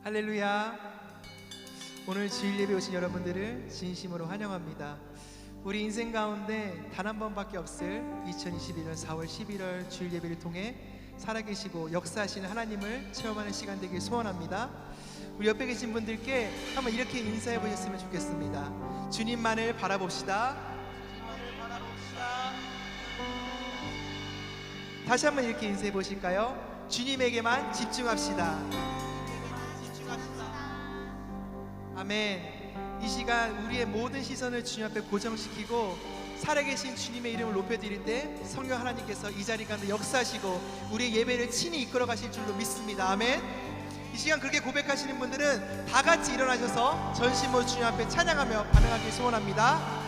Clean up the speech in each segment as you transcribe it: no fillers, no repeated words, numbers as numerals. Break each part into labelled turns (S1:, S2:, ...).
S1: 할렐루야. 오늘 주일 예배 오신 여러분들을 진심으로 환영합니다. 우리 인생 가운데 단 한 번밖에 없을 2021년 4월 11월 주일 예배를 통해 살아계시고 역사하시는 하나님을 체험하는 시간 되길 소원합니다. 우리 옆에 계신 분들께 한번 이렇게 인사해 보셨으면 좋겠습니다. 주님만을 바라봅시다. 주님만을 바라봅시다. 다시 한번 이렇게 인사해 보실까요? 주님에게만 집중합시다. 아멘. 이 시간 우리의 모든 시선을 주님 앞에 고정시키고 살아계신 주님의 이름을 높여드릴 때 성령 하나님께서 이 자리 가운데 역사하시고 우리의 예배를 친히 이끌어 가실 줄로 믿습니다. 아멘. 이 시간 그렇게 고백하시는 분들은 다 같이 일어나셔서 전심으로 주님 앞에 찬양하며 반응하길 소원합니다.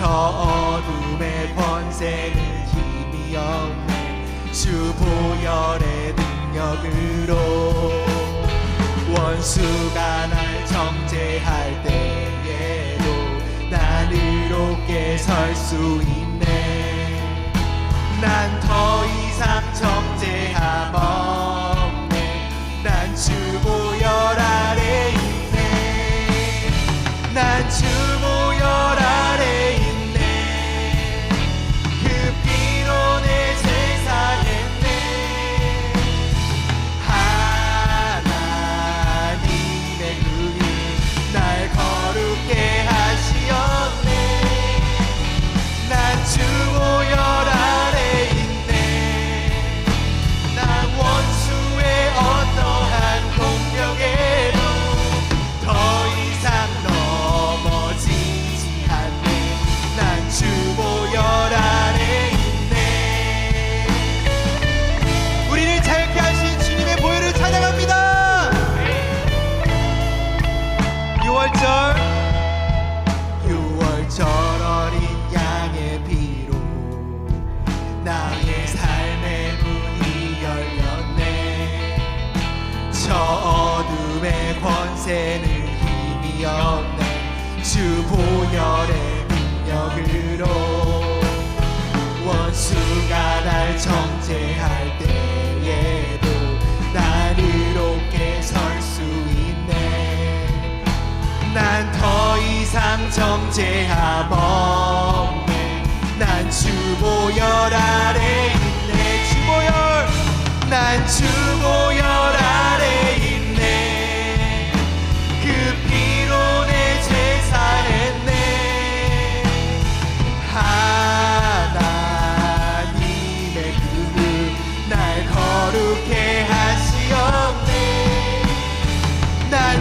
S2: 어둠의 권세는 힘이 없네. 주 보혈의 능력으로 원수가 날 정죄할 때에도 난 의롭게 설 수 있네. 난 더 이상 정죄함 없네. 난 주 보혈 아래 있네. 난 주 보혈 아래 있네. 권세는 힘이 없네. 주 보혈의 능력으로 원수가 날 정죄할 때에도 난 의롭게 설 수 있네. 난 더 이상 정죄함 없네. 난 주 보혈 아래 있네. 주 보혈. 난 주 보혈 아래 있네.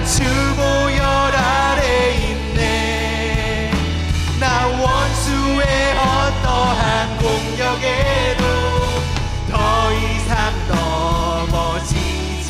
S2: 주 보혈 아래 있네. 나 원수의 어떠한 공격에도 더 이상 넘어지지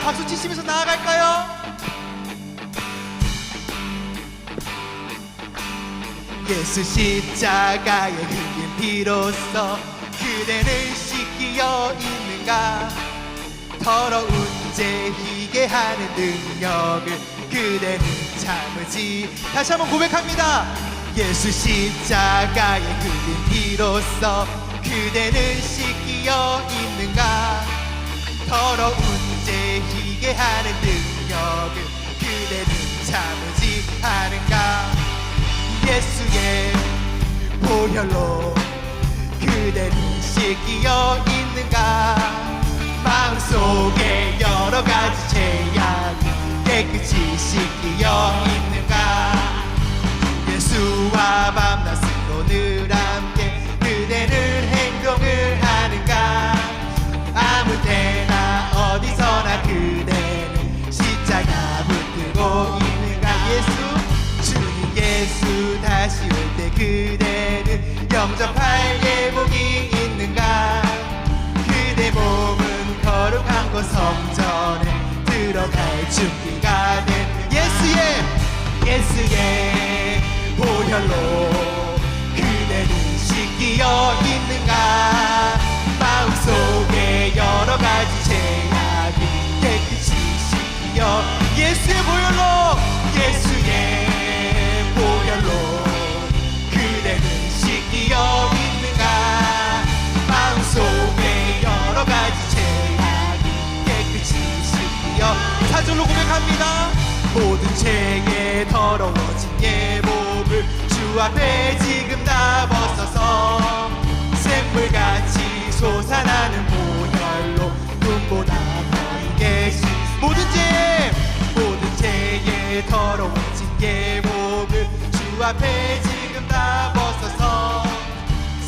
S1: 박수 치시면서 나아갈까요?
S2: 예수 십자가에 흘린 피로써 그대는 씻기어 있는가. 더러운 죄 희게 하는 능력을 그대는 참으지.
S1: 다시 한번 고백합니다.
S2: 예수 십자가에 흘린 피로써 그대는 씻기어 있는가. 더러운 죄 희게 하는 능력을 그대는 참으지 않은가. 예수의 보혈로 그대는 씻기어 있는가. 마음속에 여러 가지 죄악이 깨끗이 씻기어 있는가. 예수와 밤낮으로 늘 함께 그대는 행동을 하는가. 아무 때나 어디서나 그대는 십자가 붙들고 있는가. 주님 예수 다시 올 때 그대는 영접할 예복이 있는가. 그대 몸은 거룩한 곳 성전에 들어갈 준비가 된 예수의 보혈로 그대는 씻기어 있는가. 마음속에 여러 가지 죄악이 깨끗이 씻기어. 예수의 보혈로 그대는 씻기어 있는가. 마음속에 여러 가지 죄악이 깨끗이 씻기어.
S1: 4절로 고백합니다.
S2: 모든 죄에 더러워진 예복을 주 앞에 지금 다 벗어서 샘물같이 솟아나는 보혈로 눈보다 더 계신 모든 죄에 더러워진 예복을 주 앞에 지금 다 벗어서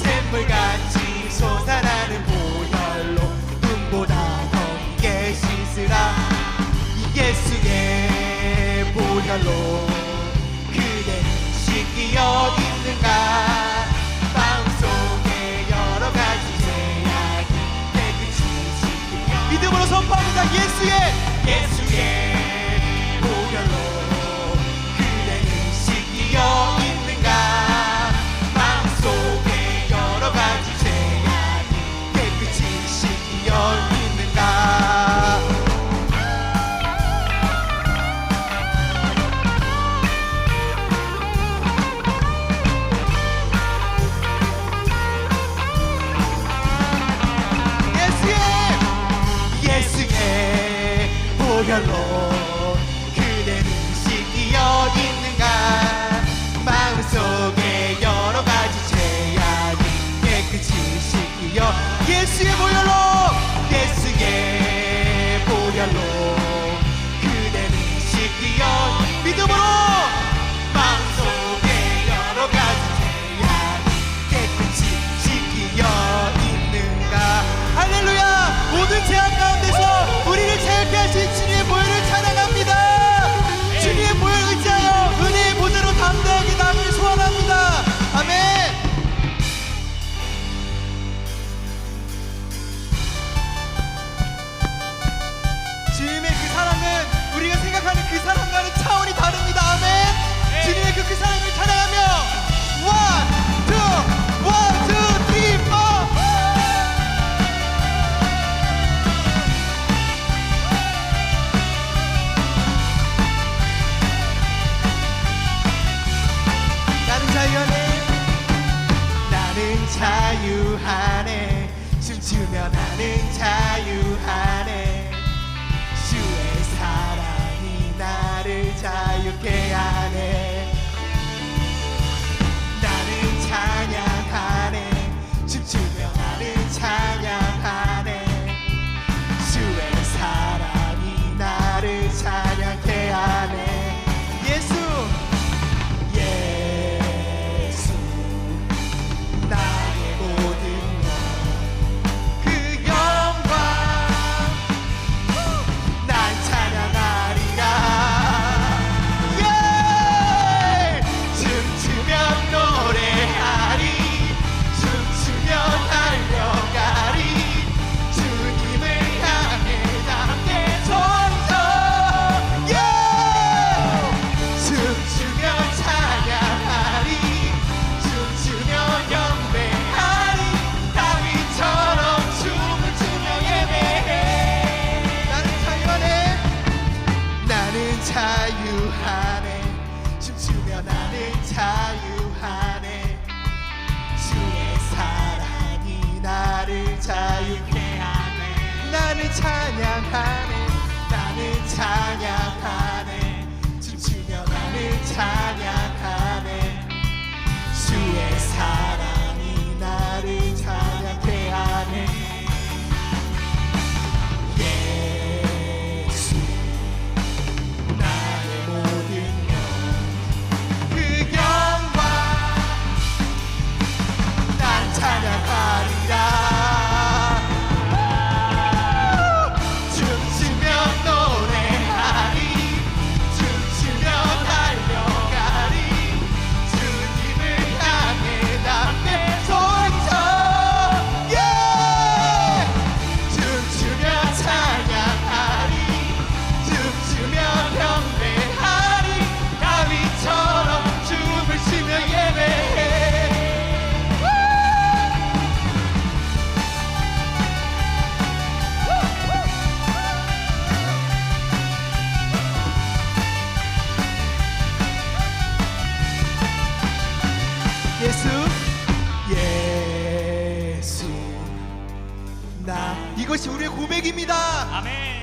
S2: 샘물같이 솟아나는 보혈로 눈보다 더 계신 씻으라. 예수의 보혈로 그대는 씻기어 있는가. 마음속에 여러 가지 죄악이 깨끗이 씻기어.
S1: 믿음으로 선포합니다.
S2: 예수의 보혈로 그대는 씻기어 있는가. 마음속에 여러 가지 죄악이 깨끗이 씻기어 있는가. 예수의 보혈로 그대는 씻기어 있는가. 마음속에 여러 가지 죄악이 깨끗이 씻기어. 예수의 보혈로 그대는 씻기어. 믿음으로 마음속에 여러 가지 죄악이 깨끗이 씻기어 있는가.
S1: 할렐루야. 모든 죄악 가운데서 우리를 자유케 하신 주님의 보혈을 찬양합니다. 주님의 보혈 의지하여 은혜의 보좌로 담대하게 남을 소원합니다. 아멘. 주님의 그 사랑은 우리가 생각하는 그 사랑과는 차원이 다릅니다. 아멘. 주님의 그 사랑을 찬양하며 원, 투, 쓰리, 포.
S2: 나는 자유하네. 춤추며 나는 자유하네. 주의 사랑이 나를 자유케 하네. 나는 찬양하네. 춤추며 나는 찬양하네. 주의 사랑이 나를 찬양케 하네. 예수 나의 모든 것 그 영광 나는 자유하네 주의 사랑이 나를 자유케 하네 나는 찬양하네 나는 찬양하네 춤추며 나는 찬양하네 주의 사랑이 나를 찬양케 하네 예수 나의 모든 그 영광 난 찬양하리라 춤추며 노래하리 춤추며 달려가리 주님을 향해 담대 소리쳐 춤추며 찬양하리 춤추며 경배하리 다윗처럼 춤을 추며 예배해 예수 예수 나 이것이 우리의 고백입니다
S3: 아멘.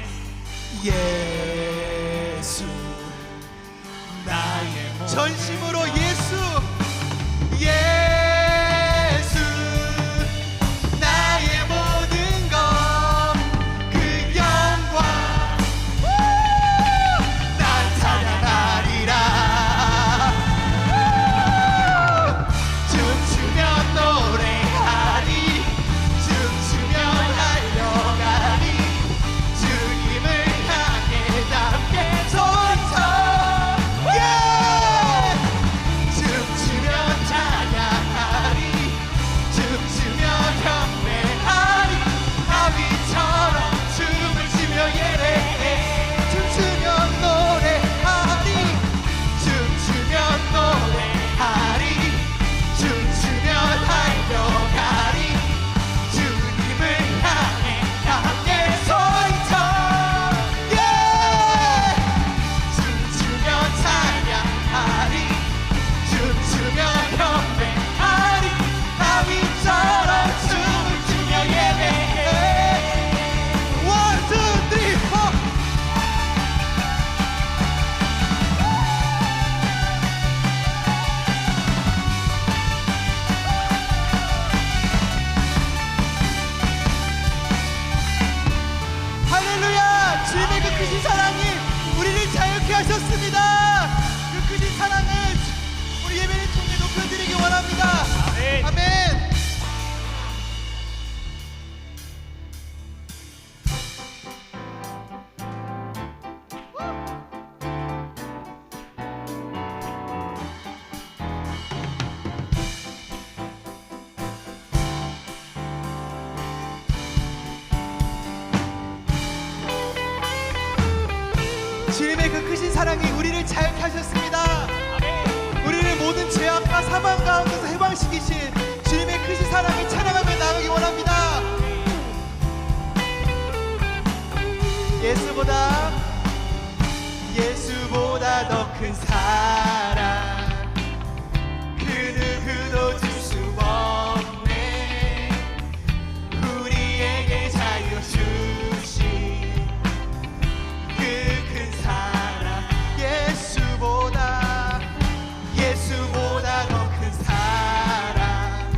S2: 예수 나의 모든 전심으로 예수 예수 나의 모든 것 그 영광 난 찬양하리라 춤추며 노래하리 춤추며 달려가리 주님을 향해 함께 소리쳐 춤추며 찬양하리 춤추며 경배하리 다윗처럼 춤을 추며 예배해 춤추며 노래하리 춤추며 노래하리 춤추며 달려가리 주님을 향해 함께 소리쳐 춤추며 찬양하리 춤추며 경배하리 다윗처럼 춤을 추며 예배해 One, two, three, four 할렐루야! 주님의 그 크신 사랑이 우리를 자유케 하셨습니다. 그 크신 사랑을 우리 예배를 통해 높여드리기 원합니다.
S3: 아멘.
S2: 아멘. 주님의 그 크신 사랑이 우리를 자유케 하셨습니다.
S3: 아멘.
S2: 우리를 모든 죄악과 사망 가운데서 해방시키신 주님의 크신 사랑을 찬양하며 나가기 원합니다. 예수보다 더 큰 사랑 그 누구도 줄 수 없네 우리에게 자유 주신 그 큰 사랑 예수보다 더 큰 사랑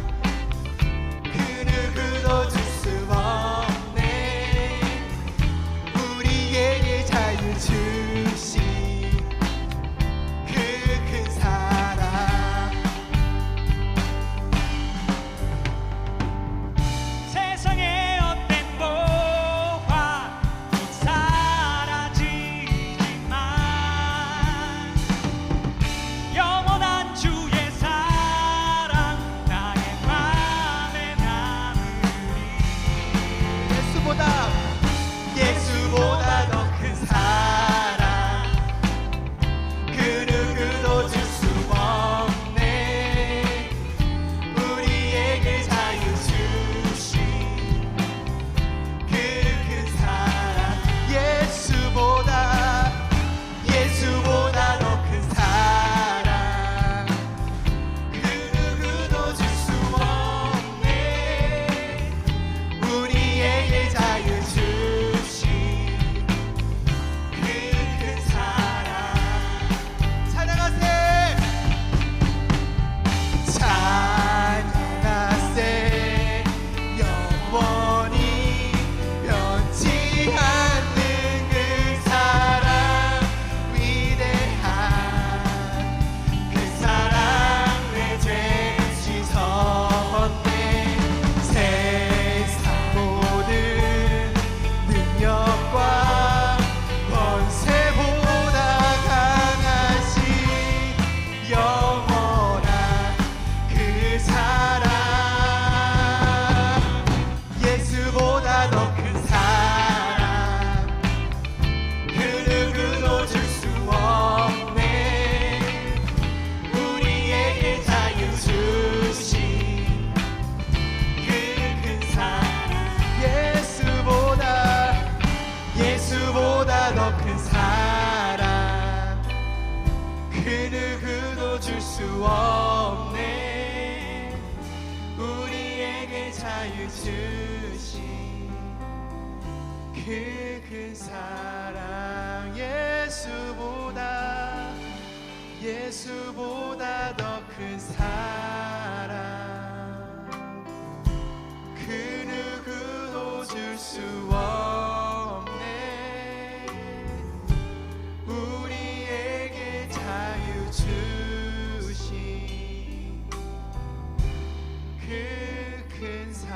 S1: 수 없네. 우리에게 자유 주신 그 큰 사랑, 예수보다 더 큰 사랑, 그 누구도 줄 수 없네. 우리에게 자유 주신 그 큰 사랑.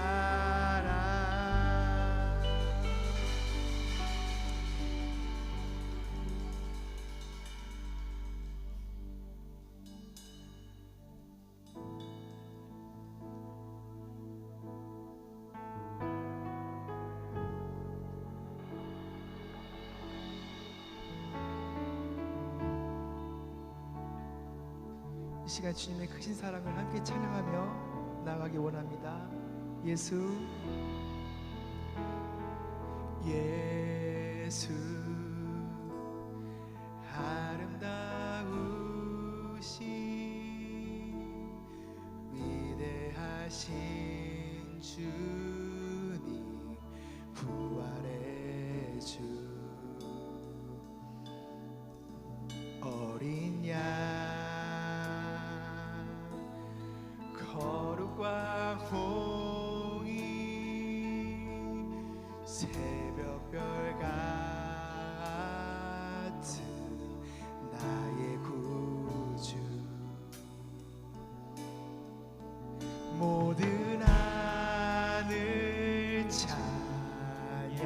S1: 이 시간 주님의 크신 사랑을 함께 찬양하며 나아가기 원합니다. 예수 아름다우신 위대하신 주님, 부활의 주, 어린 양 거룩과 공의, 새벽별 같은 나의 구주, 모든 하늘 찬양해,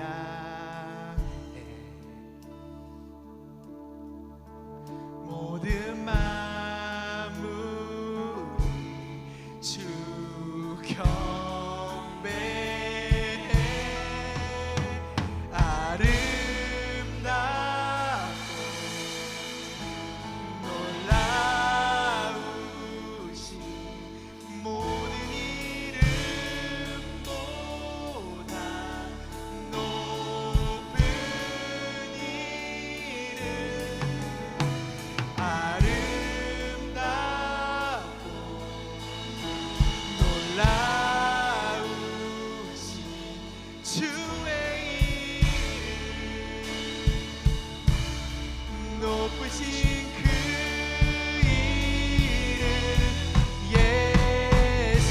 S1: 모든 만물이 주 경배해. 아름답고 놀라우신 모든 이름보다 높은 이름, 아름답고 놀라우신 주의 이름, 높으신 그 이름 예수.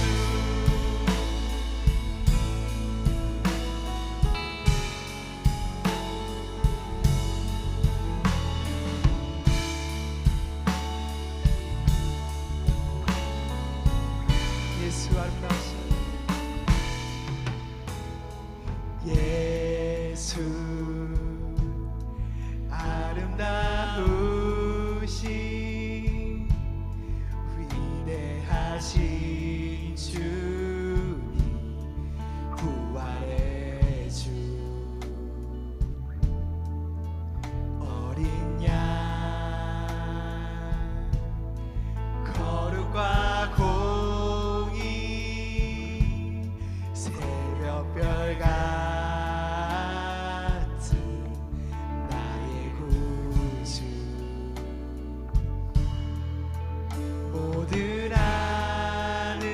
S1: 예수 아름다우신 예수 아름다우신 위대하신 주님, 부활의 주, 어린 양 거룩과 공의, 새벽별 같은 나의 구주, 모든 하늘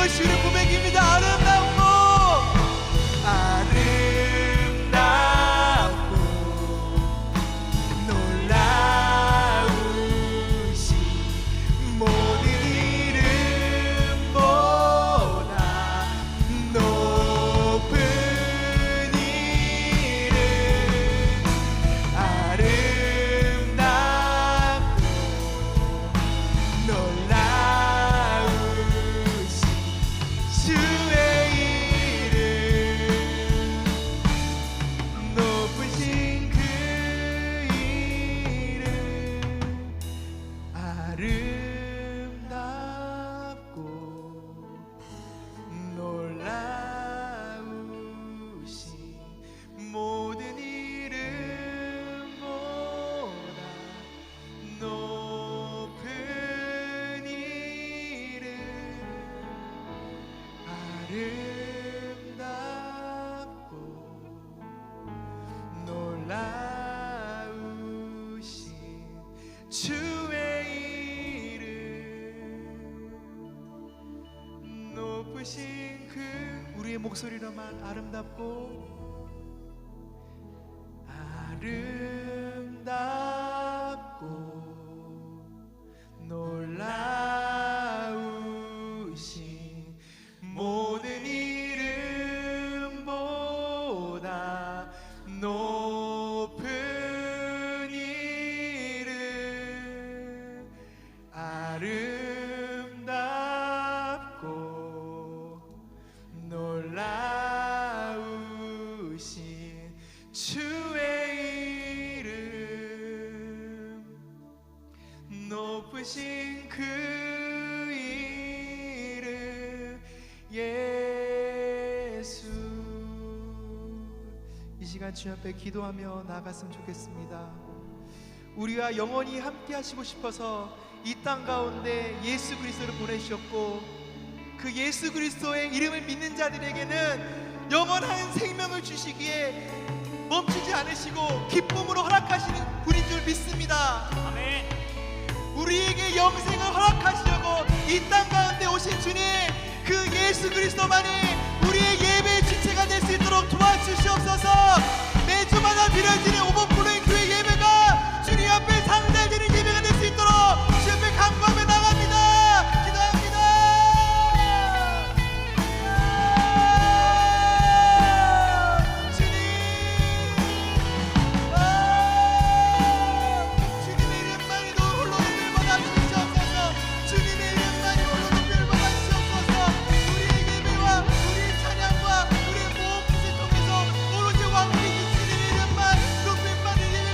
S2: 예수의 고백입니다. 아름답고 놀라우신 모든 이름보다 높은 이름 아름답고 놀라우신 주의 이름 높으신 그 이름 아름답고 놀라우신 모든 이름보다 높은 이름 아름답고 놀라우신 주의 이름 높으신 그 우리의 목소리로만 아름답고 놀라우신 모든 이름보다 높은 이름 아름답고 놀라우신 주의 이름 높으신 그 이름 예수. 이 시간 주님 앞에 기도하며 나아갔으면 좋겠습니다. 우리와 영원히 함께 하시고 싶어서 이 땅 가운데 예수 그리스도를 보내주셨고 그 예수 그리스도의 이름을 믿는 자들에게는 영원한 생명을 주시기에 멈추지 않으시고 기쁨으로 허락하시는 분인 줄 믿습니다.
S3: 아멘.
S2: 우리에게 영생을 허락하시려고 이 땅 가운데 오신 주님, 그 예수 그리스도만이 우리의 예배의 주체가 될 수 있도록 도와주시옵소서. 매주마다 드려지는 오버플로잉 교회 예배가 주님 앞에 상달되는 예배가 될 수 있도록 주 앞에 간구하며 나갑니다. 기도합니다. 주님, 주님의 이름만이 홀로 높임을 받아 주시옵소서. 주님의 이름만이 홀로 높임을 받아 주시옵소서. 우리의 예배와 우리의 찬양과 우리의 모험을 통해서 오로지 왕께 주시는 이름만 높임받는 예배가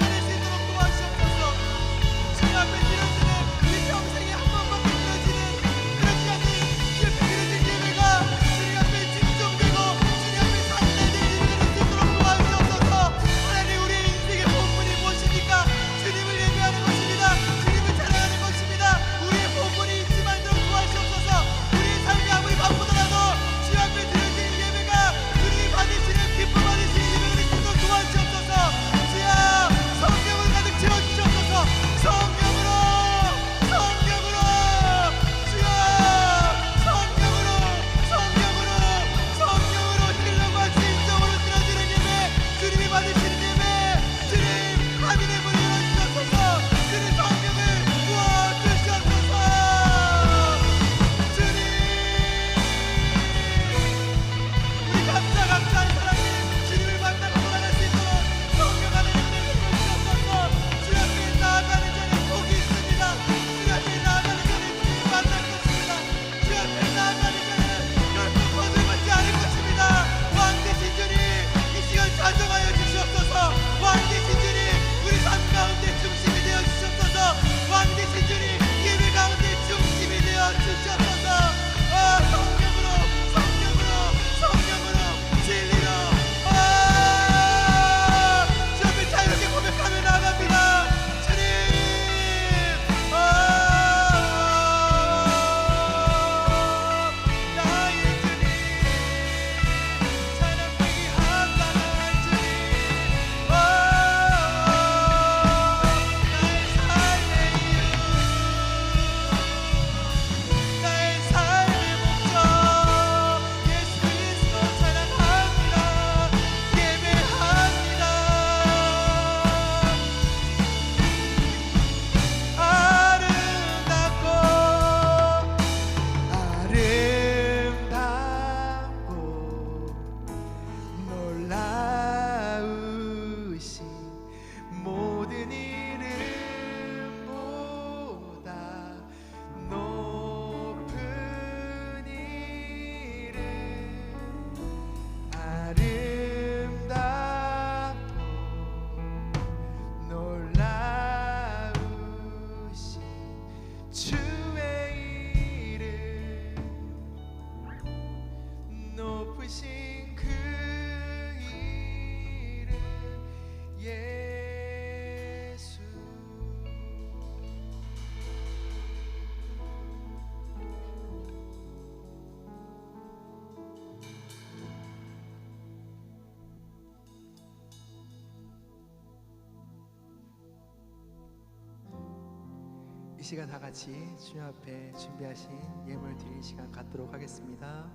S1: 시간 다 같이 주님 앞에 준비하신 예물 드릴 시간 갖도록 하겠습니다.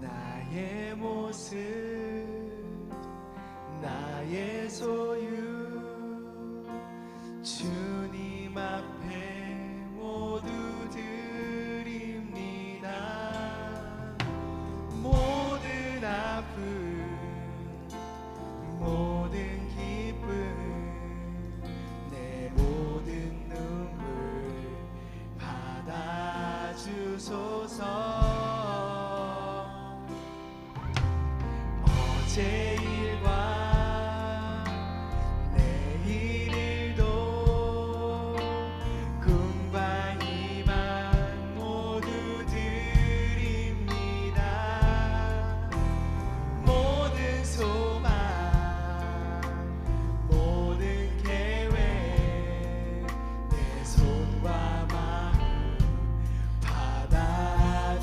S1: 나의 모습, 나의 소유, 주님 앞에 모두 드립니다. 모든 아픔, 모든 기쁨, 내 모든 눈물 받아주소서. 어제 일과 내일 일도 꿈과 희망 모두 드립니다. 모든 소망, 모든 계획, 내 손과 마음 받아주소서.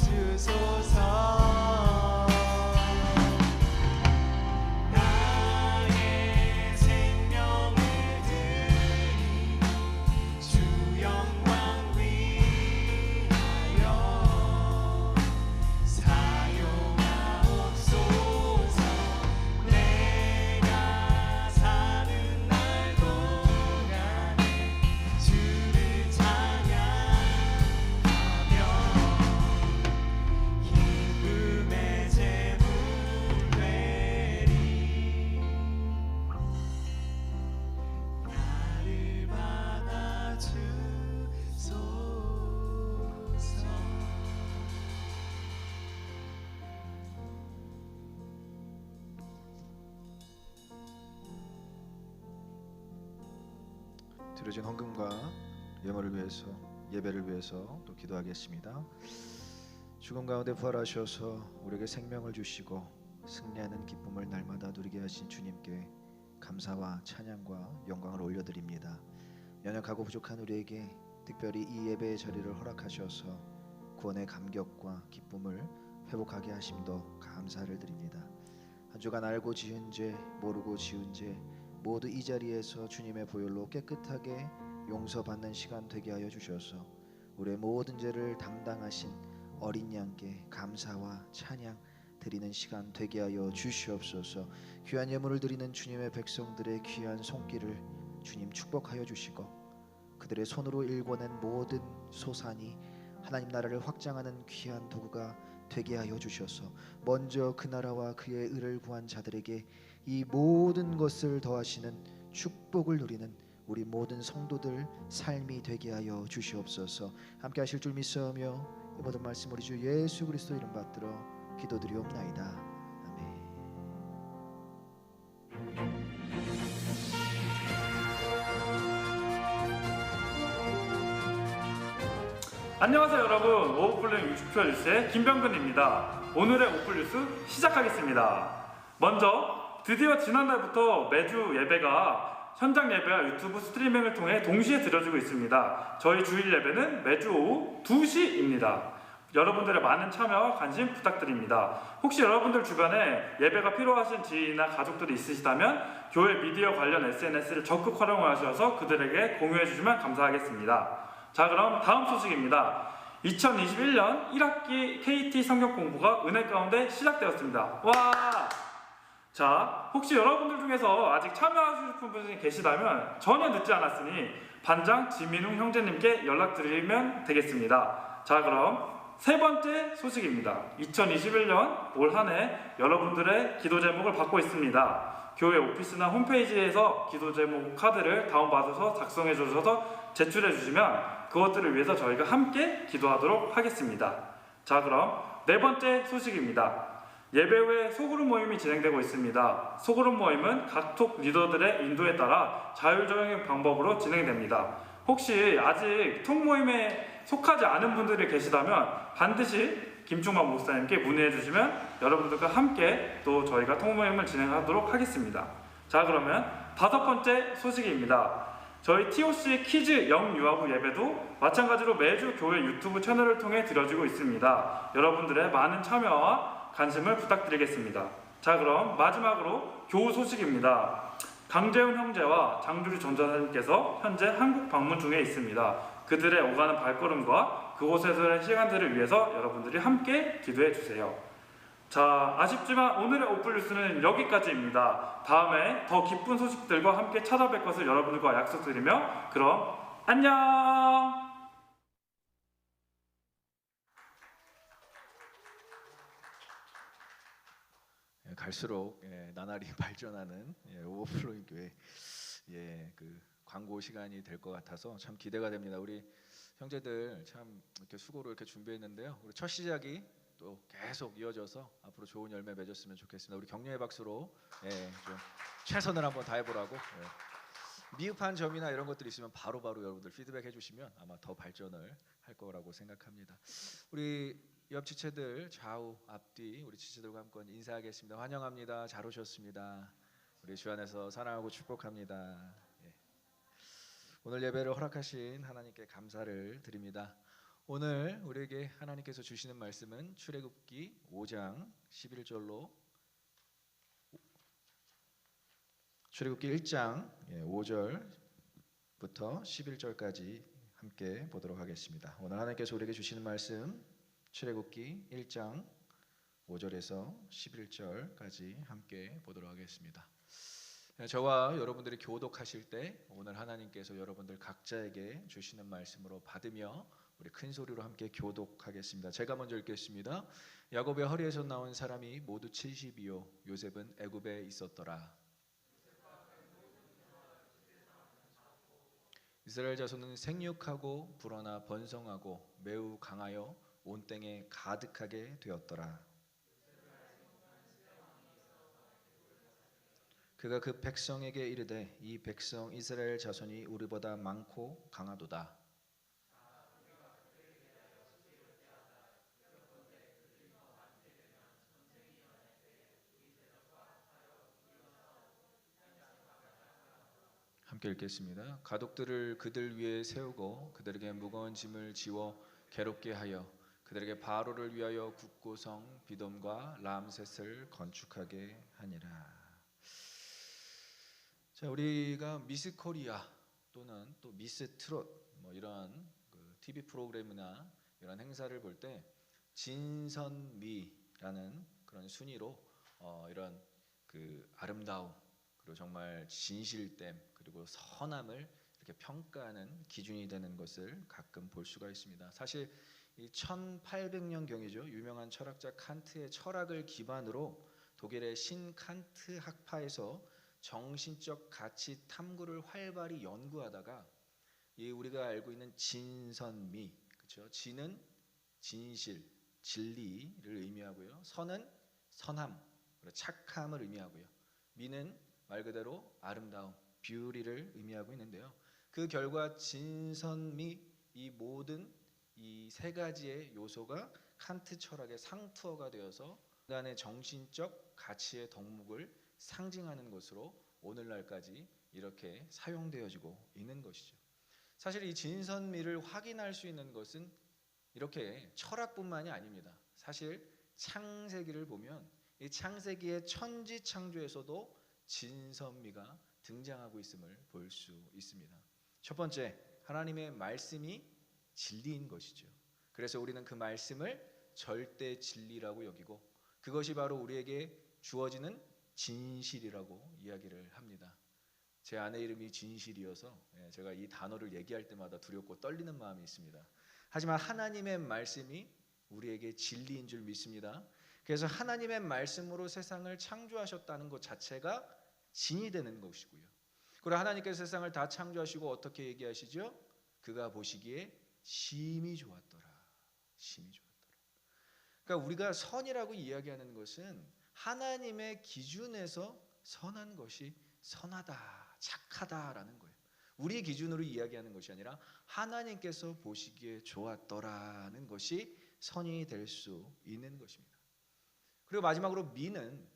S4: 드려진 헌금과 예물을 위해서, 예배를 위해서 또 기도하겠습니다. 죽음 가운데 부활하셔서 우리에게 생명을 주시고 승리하는 기쁨을 날마다 누리게 하신 주님께 감사와 찬양과 영광을 올려드립니다. 연약하고 부족한 우리에게 특별히 이 예배의 자리를 허락하셔서 구원의 감격과 기쁨을 회복하게 하심도 감사를 드립니다. 한 주간 알고 지은 죄, 모르고 지은 죄 모두 이 자리에서 주님의 보혈로 깨끗하게 용서받는 시간 되게 하여 주셔서 우리의 모든 죄를 담당하신 어린 양께 감사와 찬양 드리는 시간 되게 하여 주시옵소서. 귀한 예물을 드리는 주님의 백성들의 귀한 손길을 주님 축복하여 주시고 그들의 손으로 일궈낸 모든 소산이 하나님 나라를 확장하는 귀한 도구가 되게 하여 주셔서 먼저 그 나라와 그의 의를 구한 자들에게 이 모든 것을 더하시는 축복을 누리는 우리 모든 성도들 삶이 되게 하여 주시옵소서. 함께 하실 줄 믿사오며 이 모든 말씀 우리 주 예수 그리스도 이름 받들어 기도드리옵나이다. 아멘.
S3: 안녕하세요 여러분, 오후플레임 60초 뉴스의 김병근입니다. 오늘의 오플 뉴스 시작하겠습니다. 먼저 드디어 지난달부터 매주 예배가 현장 예배와 유튜브 스트리밍을 통해 동시에 드려지고 있습니다. 저희 주일 예배는 매주 오후 2시입니다. 여러분들의 많은 참여와 관심 부탁드립니다. 혹시 여러분들 주변에 예배가 필요하신 지인이나 가족들이 있으시다면 교회 미디어 관련 SNS를 적극 활용하셔서 그들에게 공유해 주시면 감사하겠습니다. 자, 그럼 다음 소식입니다. 2021년 1학기 KT 성경 공부가 은혜 가운데 시작되었습니다. 와! 자, 혹시 여러분들 중에서 아직 참여하고 싶은 분이 계시다면 전혀 늦지 않았으니 반장 지민웅 형제님께 연락드리면 되겠습니다. 자, 그럼 세 번째 소식입니다. 2021년 올 한 해 여러분들의 기도 제목을 받고 있습니다. 교회 오피스나 홈페이지에서 기도 제목 카드를 다운받아서 작성해 주셔서 제출해 주시면 그것들을 위해서 저희가 함께 기도하도록 하겠습니다. 자, 그럼 네 번째 소식입니다. 예배 후에 소그룹 모임이 진행되고 있습니다. 소그룹 모임은 각톡 리더들의 인도에 따라 자율적인 방법으로 진행됩니다. 혹시 아직 톡 모임에 속하지 않은 분들이 계시다면 반드시 김충만 목사님께 문의해 주시면 여러분들과 함께 또 저희가 톡 모임을 진행하도록 하겠습니다. 자, 그러면 다섯 번째 소식입니다. 저희 TOC 키즈 영유아부 예배도 마찬가지로 매주 교회 유튜브 채널을 통해 드려지고 있습니다. 여러분들의 많은 참여와 관심을 부탁드리겠습니다. 자, 그럼 마지막으로 교우 소식입니다. 강재훈 형제와 장주리 전도사님께서 현재 한국 방문 중에 있습니다. 그들의 오가는 발걸음과 그곳에서의 시간들을 위해서 여러분들이 함께 기도해 주세요. 자, 아쉽지만 오늘의 오플뉴스는 여기까지입니다. 다음에 더 기쁜 소식들과 함께 찾아뵐 것을 여러분들과 약속드리며 그럼 안녕!
S4: 갈수록 나날이 발전하는 오버플로잉 교회 그 광고 시간이 될 것 같아서 참 기대가 됩니다. 우리 형제들 참 이렇게 수고로 이렇게 준비했는데요. 우리 첫 시작이 또 계속 이어져서 앞으로 좋은 열매 맺었으면 좋겠습니다. 우리 격려의 박수로 좀 최선을 한번 다해보라고. 미흡한 점이나 이런 것들이 있으면 바로바로 여러분들 피드백 해주시면 아마 더 발전을 할 거라고 생각합니다. 우리 옆 지체들 좌우 앞뒤 우리 지체들과 함께 인사하겠습니다. 환영합니다. 잘 오셨습니다. 우리 주 안에서 사랑하고 축복합니다. 오늘 예배를 허락하신 하나님께 감사를 드립니다. 오늘 우리에게 하나님께서 주시는 말씀은 출애굽기 5장 11절로 출애굽기 1장 5절부터 11절까지 함께 보도록 하겠습니다. 오늘 하나님께서 우리에게 주시는 말씀 출애굽기 1장 5절에서 11절까지 함께 보도록 하겠습니다. 저와 여러분들이 교독하실 때 오늘 하나님께서 여러분들 각자에게 주시는 말씀으로 받으며 우리 큰 소리로 함께 교독하겠습니다. 제가 먼저 읽겠습니다. 야곱의 허리에서 나온 사람이 모두 70이요 요셉은 애굽에 있었더라. 이스라엘 자손은 생육하고 불어나 번성하고 매우 강하여 온 땅에 가득하게 되었더라. 그가 그 백성에게 이르되 이 백성 이스라엘 자손이 우리보다 많고 강하도다. 함께 읽겠습니다. 가독들을 그들 위에 세우고 그들에게 무거운 짐을 지워 괴롭게 하여 그들에게 바로를 위하여 국고성 비돔과 람셋을 건축하게 하니라. 자, 우리가 미스 코리아 또는 또 미스 트롯 뭐 이런 그 TV 프로그램이나 이런 행사를 볼 때 진선미라는 그런 순위로 이런 그 아름다움 그리고 정말 진실됨 그리고 선함을 이렇게 평가하는 기준이 되는 것을 가끔 볼 수가 있습니다. 사실 이 1800년 경이죠. 유명한 철학자 칸트의 철학을 기반으로 독일의 신칸트 학파에서 정신적 가치 탐구를 활발히 연구하다가 이 우리가 알고 있는 진선미, 그렇죠? 진은 진실, 진리를 의미하고요. 선은 선함, 착함을 의미하고요. 미는 말 그대로 아름다움, 뷰티를 의미하고 있는데요. 그 결과 진선미 이 모든 이 세 가지의 요소가 칸트 철학의 상투어가 되어서 인간의 정신적 가치의 덕목을 상징하는 것으로 오늘날까지 이렇게 사용되어지고 있는 것이죠. 사실 이 진선미를 확인할 수 있는 것은 이렇게 철학뿐만이 아닙니다. 사실 창세기를 보면 이 창세기의 천지 창조에서도 진선미가 등장하고 있음을 볼 수 있습니다. 첫 번째, 하나님의 말씀이 진리인 것이죠. 그래서 우리는 그 말씀을 절대 진리라고 여기고 그것이 바로 우리에게 주어지는 진실이라고 이야기를 합니다. 제 아내 이름이 진실이어서 제가 이 단어를 얘기할 때마다 두렵고 떨리는 마음이 있습니다. 하지만 하나님의 말씀이 우리에게 진리인 줄 믿습니다. 그래서 하나님의 말씀으로 세상을 창조하셨다는 것 자체가 진이 되는 것이고요. 그리고 하나님께서 세상을 다 창조하시고 어떻게 얘기하시죠? 그가 보시기에 심히 좋았더라. 심히 좋았더라. 그러니까 우리가 선이라고 이야기하는 것은 하나님의 기준에서 선한 것이 선하다, 착하다라는 거예요. 우리의 기준으로 이야기하는 것이 아니라 하나님께서 보시기에 좋았더라는 것이 선이 될 수 있는 것입니다. 그리고 마지막으로 미는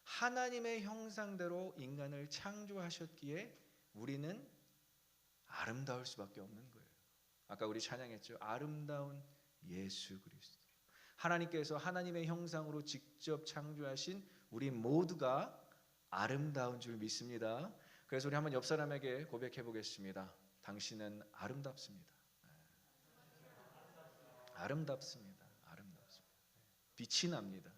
S4: 하나님의 형상대로 인간을 창조하셨기에 우리는 아름다울 수밖에 없는 거예요. 아까 우리 찬양했죠. 아름다운 예수 그리스도. 하나님께서 하나님의 형상으로 직접 창조하신 우리 모두가 아름다운 줄 믿습니다. 그래서 우리 한번 옆 사람에게 고백해 보겠습니다. 당신은 아름답습니다. 아름답습니다. 아름답습니다. 빛이 납니다.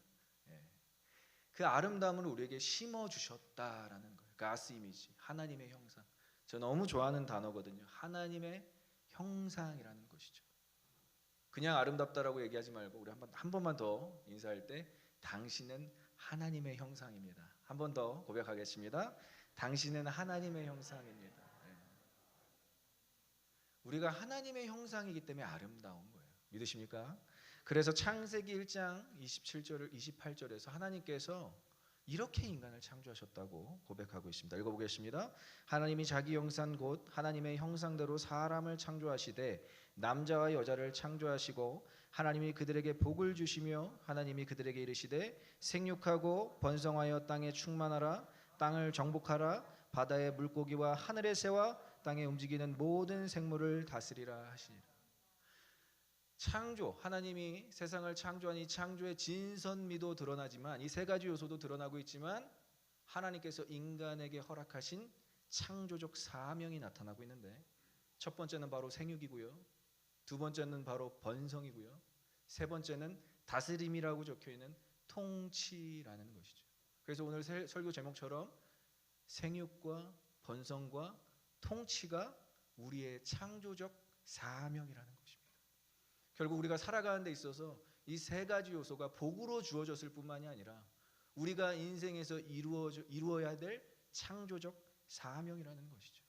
S4: 그 아름다움을 우리에게 심어 주셨다라는 거예요. 가스 이미지, 하나님의 형상. 저 너무 좋아하는 단어거든요. 하나님의 형상이라는 것이죠. 그냥 아름답다라고 얘기하지 말고 우리 한 번만 더 인사할 때 당신은 하나님의 형상입니다. 한 번 더 고백하겠습니다. 당신은 하나님의 형상입니다. 우리가 하나님의 형상이기 때문에 아름다운 거예요. 믿으십니까? 그래서 창세기 1장 27절 28절에서 하나님께서 이렇게 인간을 창조하셨다고 고백하고 있습니다. 읽어보겠습니다. 하나님이 자기 형상 곧 하나님의 형상대로 사람을 창조하시되 남자와 여자를 창조하시고 하나님이 그들에게 복을 주시며 하나님이 그들에게 이르시되 생육하고 번성하여 땅에 충만하라 땅을 정복하라 바다의 물고기와 하늘의 새와 땅에 움직이는 모든 생물을 다스리라 하시니라. 창조, 하나님이 세상을 창조한 이 창조의 진선미도 드러나지만 이 세 가지 요소도 드러나고 있지만 하나님께서 인간에게 허락하신 창조적 사명이 나타나고 있는데 첫 번째는 바로 생육이고요. 두 번째는 바로 번성이고요. 세 번째는 다스림이라고 적혀있는 통치라는 것이죠. 그래서 오늘 설교 제목처럼 생육과 번성과 통치가 우리의 창조적 사명이라는 것입니다. 결국 우리가 살아가는 데 있어서 이 세 가지 요소가 복으로 주어졌을 뿐만이 아니라 우리가 인생에서 이루어야 될 창조적 사명이라는 것이죠.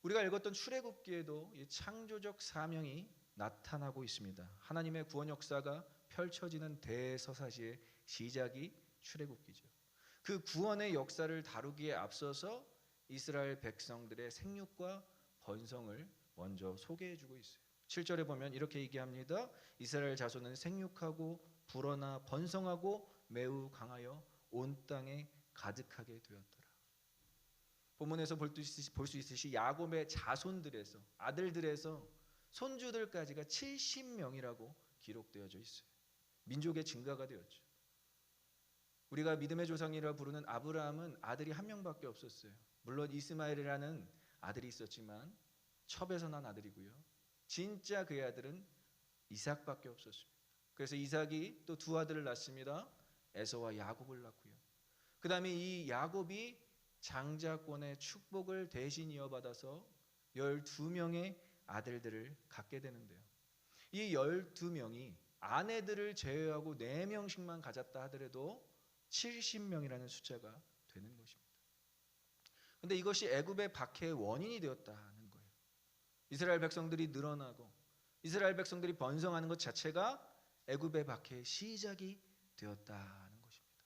S4: 우리가 읽었던 출애굽기에도 이 창조적 사명이 나타나고 있습니다. 하나님의 구원 역사가 펼쳐지는 대서사시의 시작이 출애굽기죠. 그 구원의 역사를 다루기에 앞서서 이스라엘 백성들의 생육과 번성을 먼저 소개해주고 있어요. 7절에 보면 이렇게 얘기합니다. 이스라엘 자손은 생육하고 불어나 번성하고 매우 강하여 온 땅에 가득하게 되었더라. 본문에서 볼 수 있듯이 야곱의 자손들에서 아들들에서 손주들까지가 70명이라고 기록되어져 있어요. 민족의 증가가 되었죠. 우리가 믿음의 조상이라 부르는 아브라함은 아들이 한 명밖에 없었어요. 물론 이스마엘이라는 아들이 있었지만 첩에서 난 아들이고요. 진짜 그의 아들은 이삭밖에 없었습니다. 그래서 이삭이 또 두 아들을 낳습니다. 에서와 야곱을 낳고요. 그 다음에 이 야곱이 장자권의 축복을 대신 이어받아서 12명의 아들들을 갖게 되는데요. 이 12명이 아내들을 제외하고 4명씩만 가졌다 하더라도 70명이라는 숫자가 되는 것입니다. 그런데 이것이 애굽의 박해의 원인이 되었다는 거예요. 이스라엘 백성들이 늘어나고 이스라엘 백성들이 번성하는 것 자체가 애굽의 박해의 시작이 되었다는 것입니다.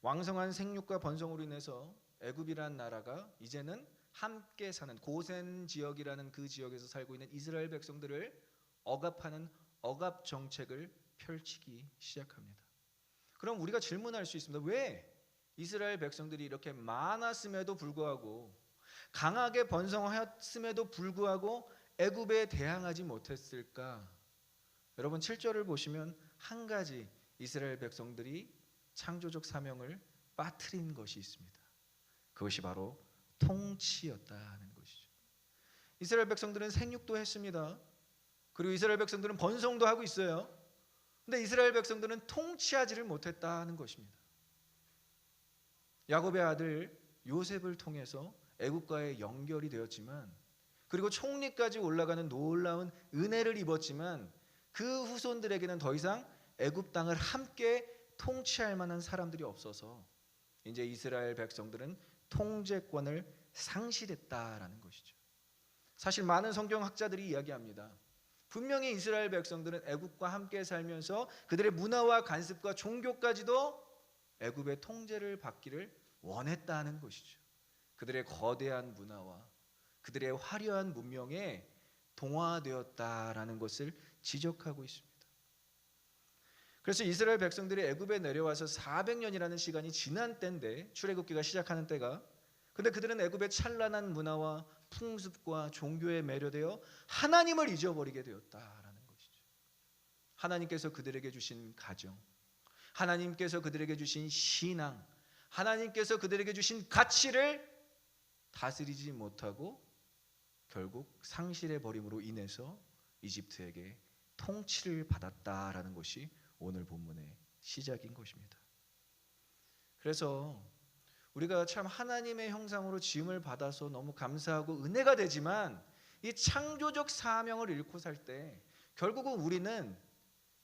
S4: 왕성한 생육과 번성으로 인해서 애굽이라는 나라가 이제는 함께 사는 고센 지역이라는 그 지역에서 살고 있는 이스라엘 백성들을 억압하는 억압 정책을 펼치기 시작합니다. 그럼 우리가 질문할 수 있습니다. 왜 이스라엘 백성들이 이렇게 많았음에도 불구하고 강하게 번성하였음에도 불구하고 애굽에 대항하지 못했을까? 여러분 7절을 보시면 한 가지 이스라엘 백성들이 창조적 사명을 빠뜨린 것이 있습니다. 그것이 바로 통치였다는 것이죠. 이스라엘 백성들은 생육도 했습니다. 그리고 이스라엘 백성들은 번성도 하고 있어요. 근데 이스라엘 백성들은 통치하지를 못했다는 것입니다. 야곱의 아들 요셉을 통해서 애굽과의 연결이 되었지만 그리고 총리까지 올라가는 놀라운 은혜를 입었지만 그 후손들에게는 더 이상 애굽 땅을 함께 통치할 만한 사람들이 없어서 이제 이스라엘 백성들은 통제권을 상실했다라는 것이죠. 사실 많은 성경학자들이 이야기합니다. 분명히 이스라엘 백성들은 애굽과 함께 살면서 그들의 문화와 관습과 종교까지도 애굽의 통제를 받기를 원했다는 것이죠. 그들의 거대한 문화와 그들의 화려한 문명에 동화되었다라는 것을 지적하고 있습니다. 그래서 이스라엘 백성들이 애굽에 내려와서 400년이라는 시간이 지난 때인데 출애굽기가 시작하는 때가 근데 그들은 애굽의 찬란한 문화와 풍습과 종교에 매료되어 하나님을 잊어버리게 되었다라는 것이죠. 하나님께서 그들에게 주신 가정, 하나님께서 그들에게 주신 신앙, 하나님께서 그들에게 주신 가치를 다스리지 못하고 결국 상실해 버림으로 인해서 이집트에게 통치를 받았다라는 것이 오늘 본문의 시작인 것입니다. 그래서 우리가 참 하나님의 형상으로 지음을 받아서 너무 감사하고 은혜가 되지만 이 창조적 사명을 잃고 살 때 결국은 우리는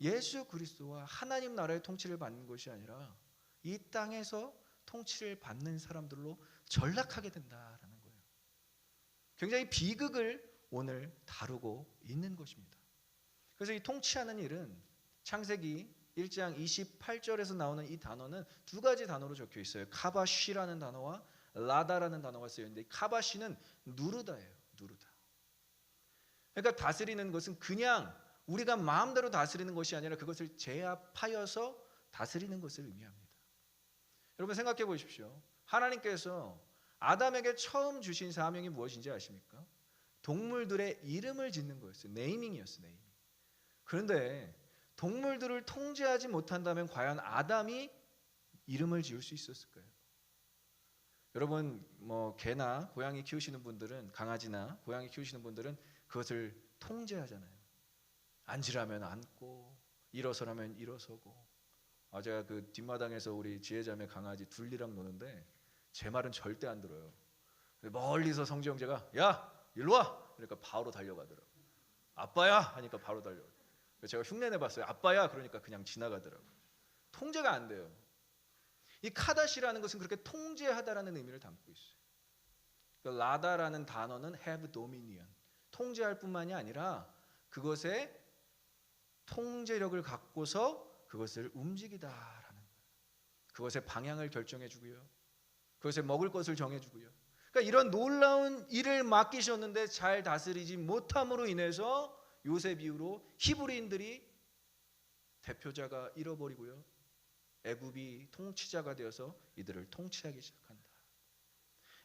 S4: 예수 그리스도와 하나님 나라의 통치를 받는 것이 아니라 이 땅에서 통치를 받는 사람들로 전락하게 된다라는 거예요. 굉장히 비극을 오늘 다루고 있는 것입니다. 그래서 이 통치하는 일은 창세기 1장 28절에서 나오는 이 단어는 두 가지 단어로 적혀 있어요. 카바시라는 단어와 라다라는 단어가 쓰여 있는데 카바시는 누르다예요. 누르다. 그러니까 다스리는 것은 그냥 우리가 마음대로 다스리는 것이 아니라 그것을 제압하여서 다스리는 것을 의미합니다. 여러분 생각해 보십시오. 하나님께서 아담에게 처음 주신 사명이 무엇인지 아십니까? 동물들의 이름을 짓는 거였어요. 네이밍이었어요. 네이밍. 그런데 동물들을 통제하지 못한다면 과연 아담이 이름을 지을 수 있었을까요? 여러분 개나 고양이 키우시는 분들은 강아지나 고양이 키우시는 분들은 그것을 통제하잖아요. 앉으라면 앉고 일어서라면 일어서고. 제가 그 뒷마당에서 우리 지혜자매 강아지 둘리랑 노는데 제 말은 절대 안 들어요. 멀리서 성지 형제가 야 일로 와 그러니까 바로 달려가더라고요. 아빠야 하니까 바로 달려가요. 제가 흉내 내봤어요. 아빠야 그러니까 그냥 지나가더라고요. 통제가 안 돼요. 이 카다시라는 것은 그렇게 통제하다라는 의미를 담고 있어요. 그러니까 라다라는 단어는 have dominion, 통제할 뿐만이 아니라 그것에 통제력을 갖고서 그것을 움직이다라는 거예요. 그것의 방향을 결정해주고요. 그것에 먹을 것을 정해주고요. 그러니까 이런 놀라운 일을 맡기셨는데 잘 다스리지 못함으로 인해서 요셉 이후로 히브리인들이 대표자가 잃어버리고요. 애굽이 통치자가 되어서 이들을 통치하기 시작한다.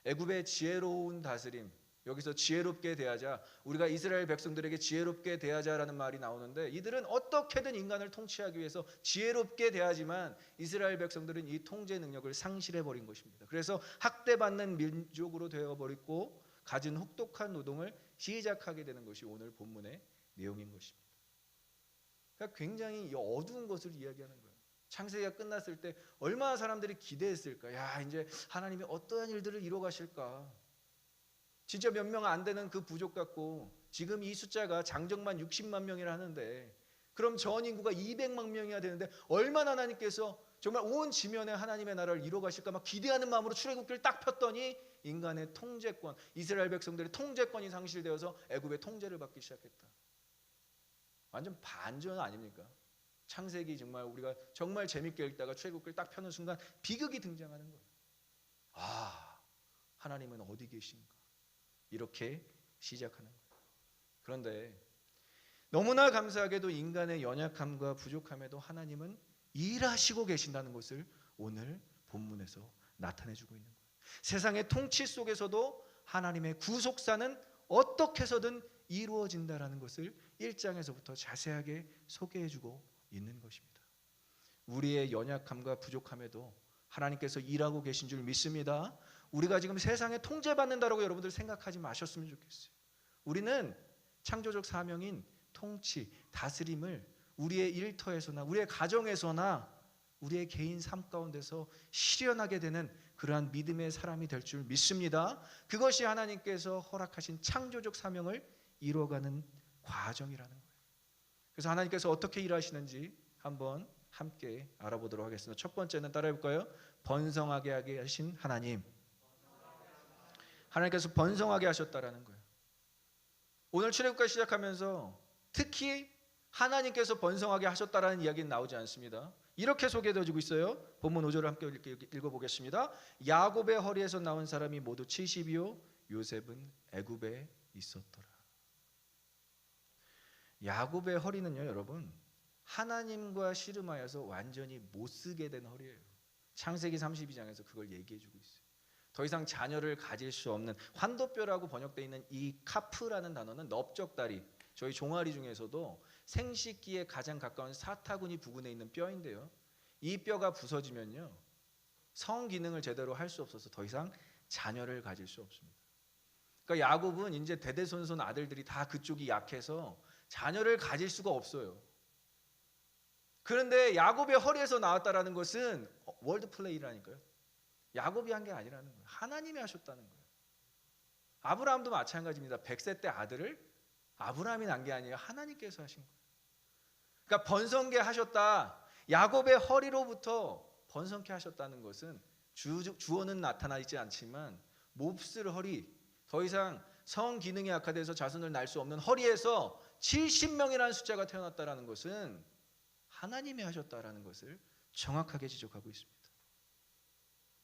S4: 애굽의 지혜로운 다스림, 여기서 지혜롭게 대하자, 우리가 이스라엘 백성들에게 지혜롭게 대하자라는 말이 나오는데 이들은 어떻게든 인간을 통치하기 위해서 지혜롭게 대하지만 이스라엘 백성들은 이 통제 능력을 상실해버린 것입니다. 그래서 학대받는 민족으로 되어버리고 가진 혹독한 노동을 시작하게 되는 것이 오늘 본문의 내용인 것입니다. 그러니까 굉장히 어두운 것을 이야기하는 거예요. 창세기가 끝났을 때 얼마나 사람들이 기대했을까. 야 이제 하나님이 어떠한 일들을 이뤄가실까. 진짜 몇 명 안 되는 그 부족 같고 지금 이 숫자가 장정만 60만 명이라 하는데 그럼 전 인구가 200만 명이야 되는데 얼마나 하나님께서 정말 온 지면에 하나님의 나라를 이뤄가실까 막 기대하는 마음으로 출애굽기를 딱 폈더니 인간의 통제권, 이스라엘 백성들의 통제권이 상실되어서 애굽의 통제를 받기 시작했다. 완전 반전 아닙니까? 창세기 정말 우리가 정말 재밌게 읽다가 출애굽기를 딱 펴는 순간 비극이 등장하는 거예요. 하나님은 어디 계신가? 이렇게 시작하는 거예요. 그런데 너무나 감사하게도 인간의 연약함과 부족함에도 하나님은 일하시고 계신다는 것을 오늘 본문에서 나타내주고 있는 거예요. 세상의 통치 속에서도 하나님의 구속사는 어떻게 해서든 이루어진다라는 것을 1장에서부터 자세하게 소개해주고 있는 것입니다. 우리의 연약함과 부족함에도 하나님께서 일하고 계신 줄 믿습니다. 우리가 지금 세상에 통제받는다라고 여러분들 생각하지 마셨으면 좋겠어요. 우리는 창조적 사명인 통치, 다스림을 우리의 일터에서나 우리의 가정에서나 우리의 개인 삶 가운데서 실현하게 되는 그러한 믿음의 사람이 될 줄 믿습니다. 그것이 하나님께서 허락하신 창조적 사명을 이루어가는 과정이라는 거예요. 그래서 하나님께서 어떻게 일하시는지 한번 함께 알아보도록 하겠습니다. 첫 번째는 따라해볼까요? 번성하게 하게 하신 하나님. 하나님께서 번성하게 하셨다라는 거예요. 오늘 출애굽기 시작하면서 특히 하나님께서 번성하게 하셨다라는 이야기는 나오지 않습니다. 이렇게 소개되어지고 있어요. 본문 5절을 함께 읽어보겠습니다. 야곱의 허리에서 나온 사람이 모두 70이요 요셉은 애굽에 있었더라. 야곱의 허리는요 여러분 하나님과 씨름하여서 완전히 못쓰게 된 허리예요. 창세기 32장에서 그걸 얘기해주고 있어요. 더 이상 자녀를 가질 수 없는 환도뼈라고 번역되어 있는 이 카프라는 단어는 넓적다리, 저희 종아리 중에서도 생식기에 가장 가까운 사타구니 부근에 있는 뼈인데요. 이 뼈가 부서지면요, 성 기능을 제대로 할 수 없어서 더 이상 자녀를 가질 수 없습니다. 그러니까 야곱은 이제 대대손손 아들들이 다 그쪽이 약해서 자녀를 가질 수가 없어요. 그런데 야곱의 허리에서 나왔다라는 것은 월드 플레이라니까요. 야곱이 한 게 아니라는 거예요. 하나님이 하셨다는 거예요. 아브라함도 마찬가지입니다. 100세 때 아들을 아브라함이 낳은 게 아니에요. 하나님께서 하신 거예요. 그러니까 번성케 하셨다. 야곱의 허리로부터 번성케 하셨다는 것은 주어는 나타나 있지 않지만 몹쓸 허리, 더 이상 성 기능이 악화돼서 자손을 낳을 수 없는 허리에서 70명이라는 숫자가 태어났다라는 것은 하나님이 하셨다라는 것을 정확하게 지적하고 있습니다.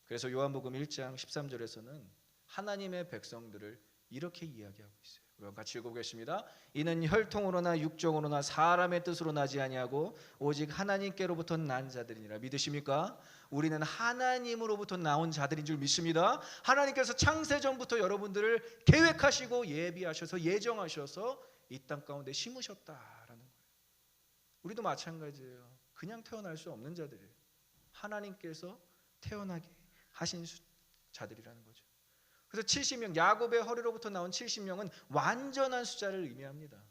S4: 그래서 요한복음 1장 13절에서는 하나님의 백성들을 이렇게 이야기하고 있어요. 우리 같이 읽어보겠습니다. 이는 혈통으로나 육정으로나 사람의 뜻으로 나지 아니하고 오직 하나님께로부터 난 자들이니라. 믿으십니까? 우리는 하나님으로부터 나온 자들인 줄 믿습니다. 하나님께서 창세전부터 여러분들을 계획하시고 예비하셔서 예정하셔서 이 땅 가운데 심으셨다라는 거예요. 우리도 마찬가지예요. 그냥 태어날 수 없는 자들이에요. 하나님께서 태어나게 하신 자들이라는 거죠. 그래서 70명, 야곱의 허리로부터 나온 70명은 완전한 숫자를 의미합니다.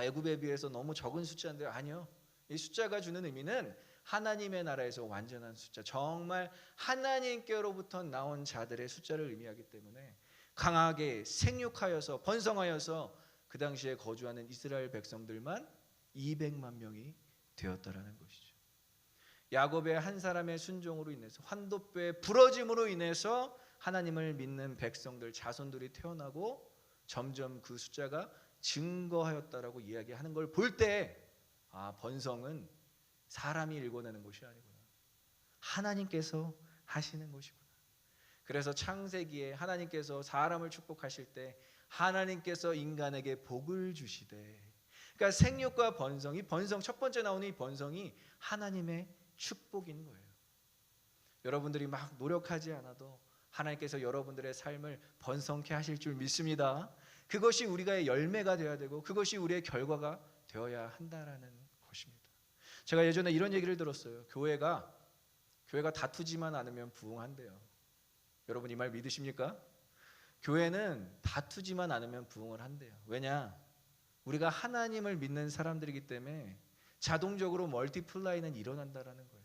S4: 애굽에 비해서 너무 적은 숫자인데 아니요. 이 숫자가 주는 의미는 하나님의 나라에서 완전한 숫자, 정말 하나님께로부터 나온 자들의 숫자를 의미하기 때문에 강하게 생육하여서 번성하여서 그 당시에 거주하는 이스라엘 백성들만 200만 명이 되었다라는 것이죠. 야곱의 한 사람의 순종으로 인해서, 환도뼈의 부러짐으로 인해서 하나님을 믿는 백성들, 자손들이 태어나고 점점 그 숫자가 증거하였다라고 이야기하는 걸 볼 때, 아, 번성은 사람이 일궈내는 것이 아니구나, 하나님께서 하시는 것이구나. 그래서 창세기에 하나님께서 사람을 축복하실 때 하나님께서 인간에게 복을 주시되, 그러니까 생육과 번성, 이 번성, 첫 번째 나오는 이 번성이 하나님의 축복인 거예요. 여러분들이 막 노력하지 않아도 하나님께서 여러분들의 삶을 번성케 하실 줄 믿습니다. 그것이 우리가 열매가 되어야 되고 그것이 우리의 결과가 되어야 한다라는 것입니다. 제가 예전에 이런 얘기를 들었어요. 교회가 다투지만 않으면 부흥한대요. 여러분 이 말 믿으십니까? 교회는 다투지만 않으면 부흥을 한대요. 왜냐? 우리가 하나님을 믿는 사람들이기 때문에 자동적으로 멀티플라이는 일어난다라는 거예요.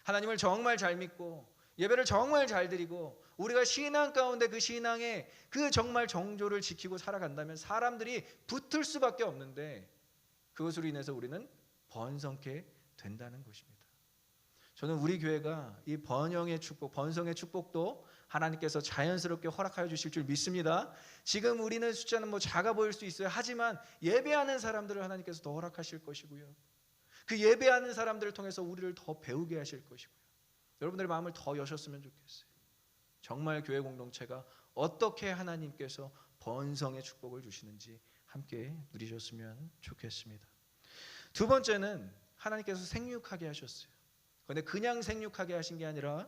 S4: 하나님을 정말 잘 믿고 예배를 정말 잘 드리고 우리가 신앙 가운데 그 신앙에 그 정말 정조를 지키고 살아간다면 사람들이 붙을 수밖에 없는데, 그것으로 인해서 우리는 번성케 된다는 것입니다. 저는 우리 교회가 이 번영의 축복, 번성의 축복도 하나님께서 자연스럽게 허락하여 주실 줄 믿습니다. 지금 우리는 숫자는 작아 보일 수 있어요. 하지만 예배하는 사람들을 하나님께서 더 허락하실 것이고요, 그 예배하는 사람들을 통해서 우리를 더 배우게 하실 것이고요, 여러분들의 마음을 더 여셨으면 좋겠어요. 정말 교회 공동체가 어떻게 하나님께서 번성의 축복을 주시는지 함께 누리셨으면 좋겠습니다. 두 번째는 하나님께서 생육하게 하셨어요. 그런데 그냥 생육하게 하신 게 아니라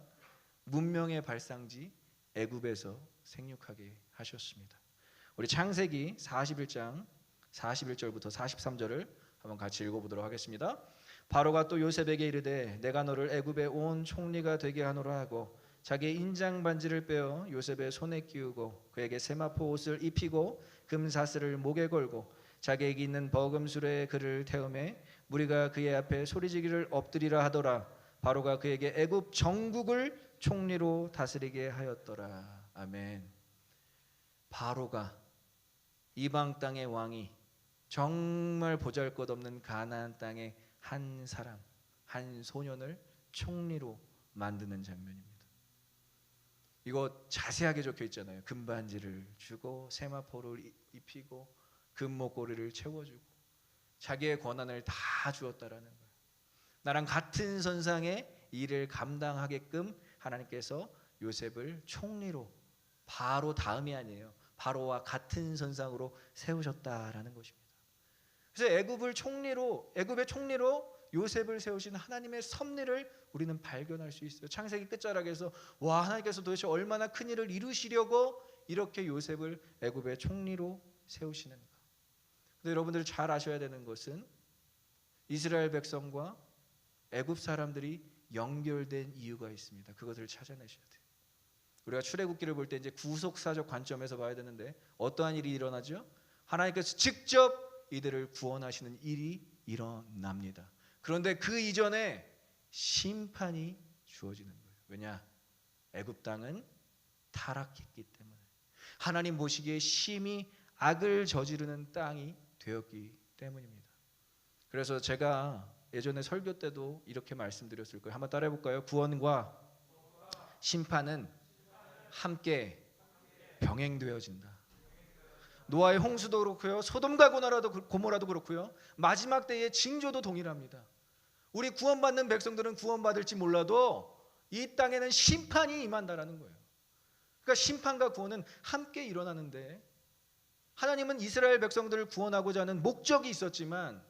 S4: 문명의 발상지 애굽에서 생육하게 하셨습니다. 우리 창세기 41장 41절부터 43절을 한번 같이 읽어보도록 하겠습니다. 바로가 또 요셉에게 이르되 내가 너를 애굽의 온 총리가 되게 하노라 하고 자기의 인장 반지를 빼어 요셉의 손에 끼우고 그에게 세마포 옷을 입히고 금사슬을 목에 걸고 자기에게 있는 버금술에 그를 태우매 무리가 그의 앞에 소리지기를 엎드리라 하더라. 바로가 그에게 애굽 전국을 총리로 다스리게 하였더라. 아멘. 바로가 이방 땅의 왕이 정말 보잘것없는 가나안 땅의 한 사람, 한 소년을 총리로 만드는 장면입니다. 이거 자세하게 적혀 있잖아요. 금반지를 주고 세마포를 입히고 금목걸이를 채워주고 자기의 권한을 다 주었다라는 거예요. 나랑 같은 선상의 일을 감당하게끔 하나님께서 요셉을 총리로, 바로 다음이 아니에요, 바로와 같은 선상으로 세우셨다라는 것입니다. 그래서 애굽의 총리로 요셉을 세우신 하나님의 섭리를 우리는 발견할 수 있어요. 창세기 끝자락에서 와, 하나님께서 도대체 얼마나 큰 일을 이루시려고 이렇게 요셉을 애굽의 총리로 세우시는가. 근데 여러분들이 잘 아셔야 되는 것은 이스라엘 백성과 애굽 사람들이 연결된 이유가 있습니다. 그것을 찾아내셔야 돼요. 우리가 출애굽기를 볼 때 이제 구속사적 관점에서 봐야 되는데 어떠한 일이 일어나죠? 하나님께서 직접 이들을 구원하시는 일이 일어납니다. 그런데 그 이전에 심판이 주어지는 거예요. 왜냐? 애굽 땅은 타락했기 때문에 하나님 보시기에 심히 악을 저지르는 땅이 되었기 때문입니다. 그래서 제가 예전에 설교 때도 이렇게 말씀드렸을 거예요. 한번 따라해 볼까요? 구원과 심판은 함께 병행되어진다. 노아의 홍수도 그렇고요, 소돔과 고모라도 그렇고요, 마지막 때의 징조도 동일합니다. 우리 구원받는 백성들은 구원받을지 몰라도 이 땅에는 심판이 임한다라는 거예요. 그러니까 심판과 구원은 함께 일어나는데, 하나님은 이스라엘 백성들을 구원하고자 하는 목적이 있었지만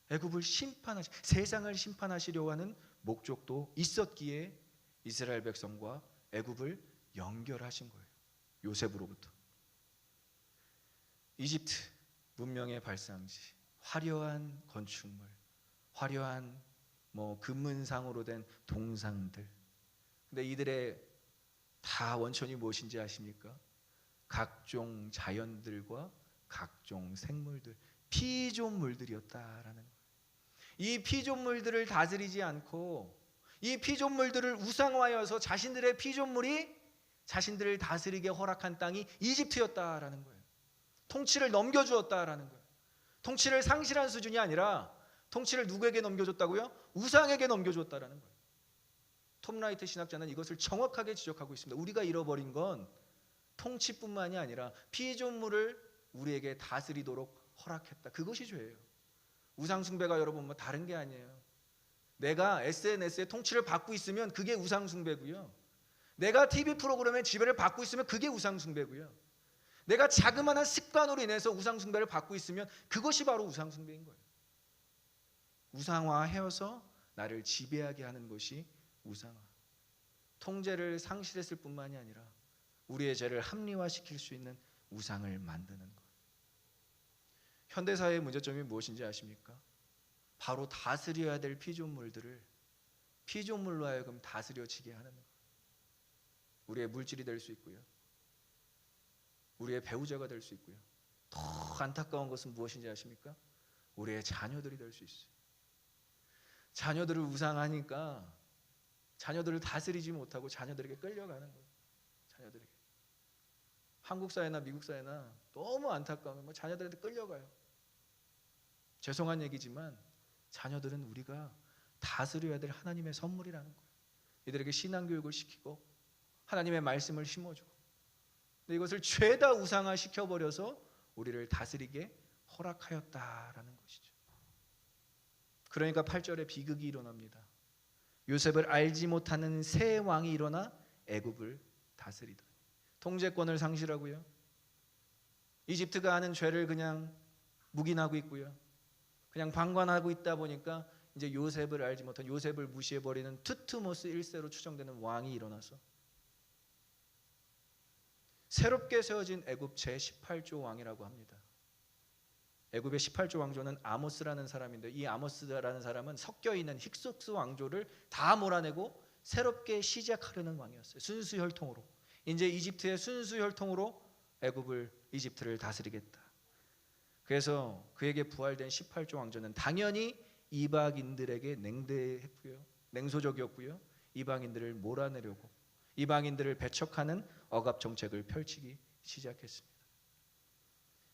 S4: 애굽을 세상을 심판하시려고 하는 목적도 있었기에 이스라엘 백성과 애굽을 연결하신 거예요. 요셉으로부터. 이집트 문명의 발상지, 화려한 건축물, 화려한 금은상으로 된 동상들. 근데 이들의 다 원천이 무엇인지 아십니까? 각종 자연들과 각종 생물들, 피조물들이었다라는 거예요. 이 피조물들을 다스리지 않고 이 피조물들을 우상화하여서 자신들의 피조물이 자신들을 다스리게 허락한 땅이 이집트였다라는 거예요. 통치를 넘겨주었다라는 거예요. 통치를 상실한 수준이 아니라 통치를 누구에게 넘겨줬다고요? 우상에게 넘겨줬다라는 거예요. 톰 라이트 신학자는 이것을 정확하게 지적하고 있습니다. 우리가 잃어버린 건 통치뿐만이 아니라 피조물을 우리에게 다스리도록 허락했다. 그것이 죄예요. 우상숭배가 여러분 다른 게 아니에요. 내가 SNS에 통치를 받고 있으면 그게 우상숭배고요. 내가 TV 프로그램의 지배를 받고 있으면 그게 우상숭배고요. 내가 자그마한 습관으로 인해서 우상숭배를 받고 있으면 그것이 바로 우상숭배인 거예요. 우상화하여서 나를 지배하게 하는 것이 우상화. 통제를 상실했을 뿐만이 아니라 우리의 죄를 합리화시킬 수 있는 우상을 만드는 것. 현대사회의 문제점이 무엇인지 아십니까? 바로 다스려야 될 피조물들을 피조물로 하여금 다스려지게 하는 것. 우리의 물질이 될 수 있고요, 우리의 배우자가 될 수 있고요, 더 안타까운 것은 무엇인지 아십니까? 우리의 자녀들이 될 수 있어요. 자녀들을 우상하니까 자녀들을 다스리지 못하고 자녀들에게 끌려가는 거예요. 자녀들에게. 한국 사회나 미국 사회나 너무 안타까우면 자녀들한테 끌려가요. 죄송한 얘기지만 자녀들은 우리가 다스려야 될 하나님의 선물이라는 거예요. 이들에게 신앙교육을 시키고 하나님의 말씀을 심어주고, 근데 이것을 죄다 우상화 시켜버려서 우리를 다스리게 허락하였다라는 것이죠. 그러니까 8절에 비극이 일어납니다. 요셉을 알지 못하는 새 왕이 일어나 애굽을 다스리더니 통제권을 상실하고요, 이집트가 하는 죄를 그냥 묵인하고 있고요, 그냥 방관하고 있다 보니까 이제 요셉을 알지 못한, 요셉을 무시해버리는 투트모스 1세로 추정되는 왕이 일어나서 새롭게 세워진 애굽 제18조 왕이라고 합니다. 애굽의 18조 왕조는 아모스라는 사람인데, 이 아모스라는 사람은 섞여있는 힉소스 왕조를 다 몰아내고 새롭게 시작하려는 왕이었어요. 순수 혈통으로. 이제 이집트의 순수 혈통으로 이집트를 다스리겠다. 그래서 그에게 부활된 18조 왕조는 당연히 이방인들에게 냉대했고요, 냉소적이었고요, 이방인들을 몰아내려고, 이방인들을 배척하는 억압 정책을 펼치기 시작했습니다.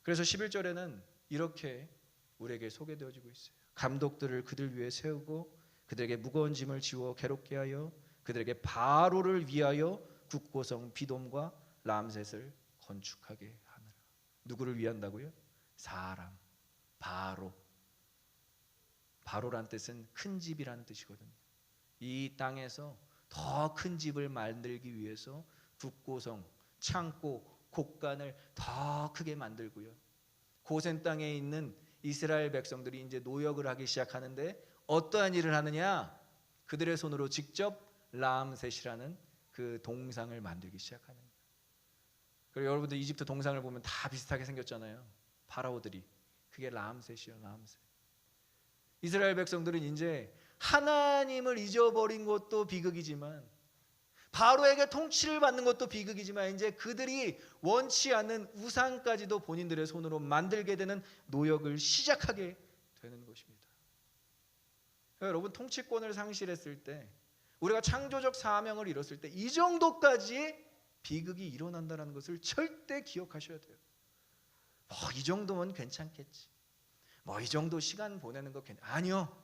S4: 그래서 11절에는 이렇게 우리에게 소개되어지고 있어요. 감독들을 그들 위에 세우고 그들에게 무거운 짐을 지워 괴롭게 하여 그들에게 바로를 위하여 국고성 비돔과 람셋을 건축하게 하느라. 누구를 위한다고요? 사람, 바로. 바로란 뜻은 큰 집이라는 뜻이거든요. 이 땅에서 더 큰 집을 만들기 위해서 국고성, 창고, 곡간을 더 크게 만들고요, 고센 땅에 있는 이스라엘 백성들이 이제 노역을 하기 시작하는데 어떠한 일을 하느냐? 그들의 손으로 직접 람셋이라는 그 동상을 만들기 시작하는 거예요. 그리고 여러분들 이집트 동상을 보면 다 비슷하게 생겼잖아요. 파라오들이. 그게 라암셋이요, 라암셋. 이스라엘 백성들은 이제 하나님을 잊어버린 것도 비극이지만, 바로에게 통치를 받는 것도 비극이지만, 이제 그들이 원치 않는 우상까지도 본인들의 손으로 만들게 되는 노역을 시작하게 되는 것입니다. 여러분, 통치권을 상실했을 때, 우리가 창조적 사명을 잃었을 때 이 정도까지 비극이 일어난다는 것을 절대 기억하셔야 돼요. 이 정도면 괜찮겠지. 이 정도 시간 보내는 거 아니요.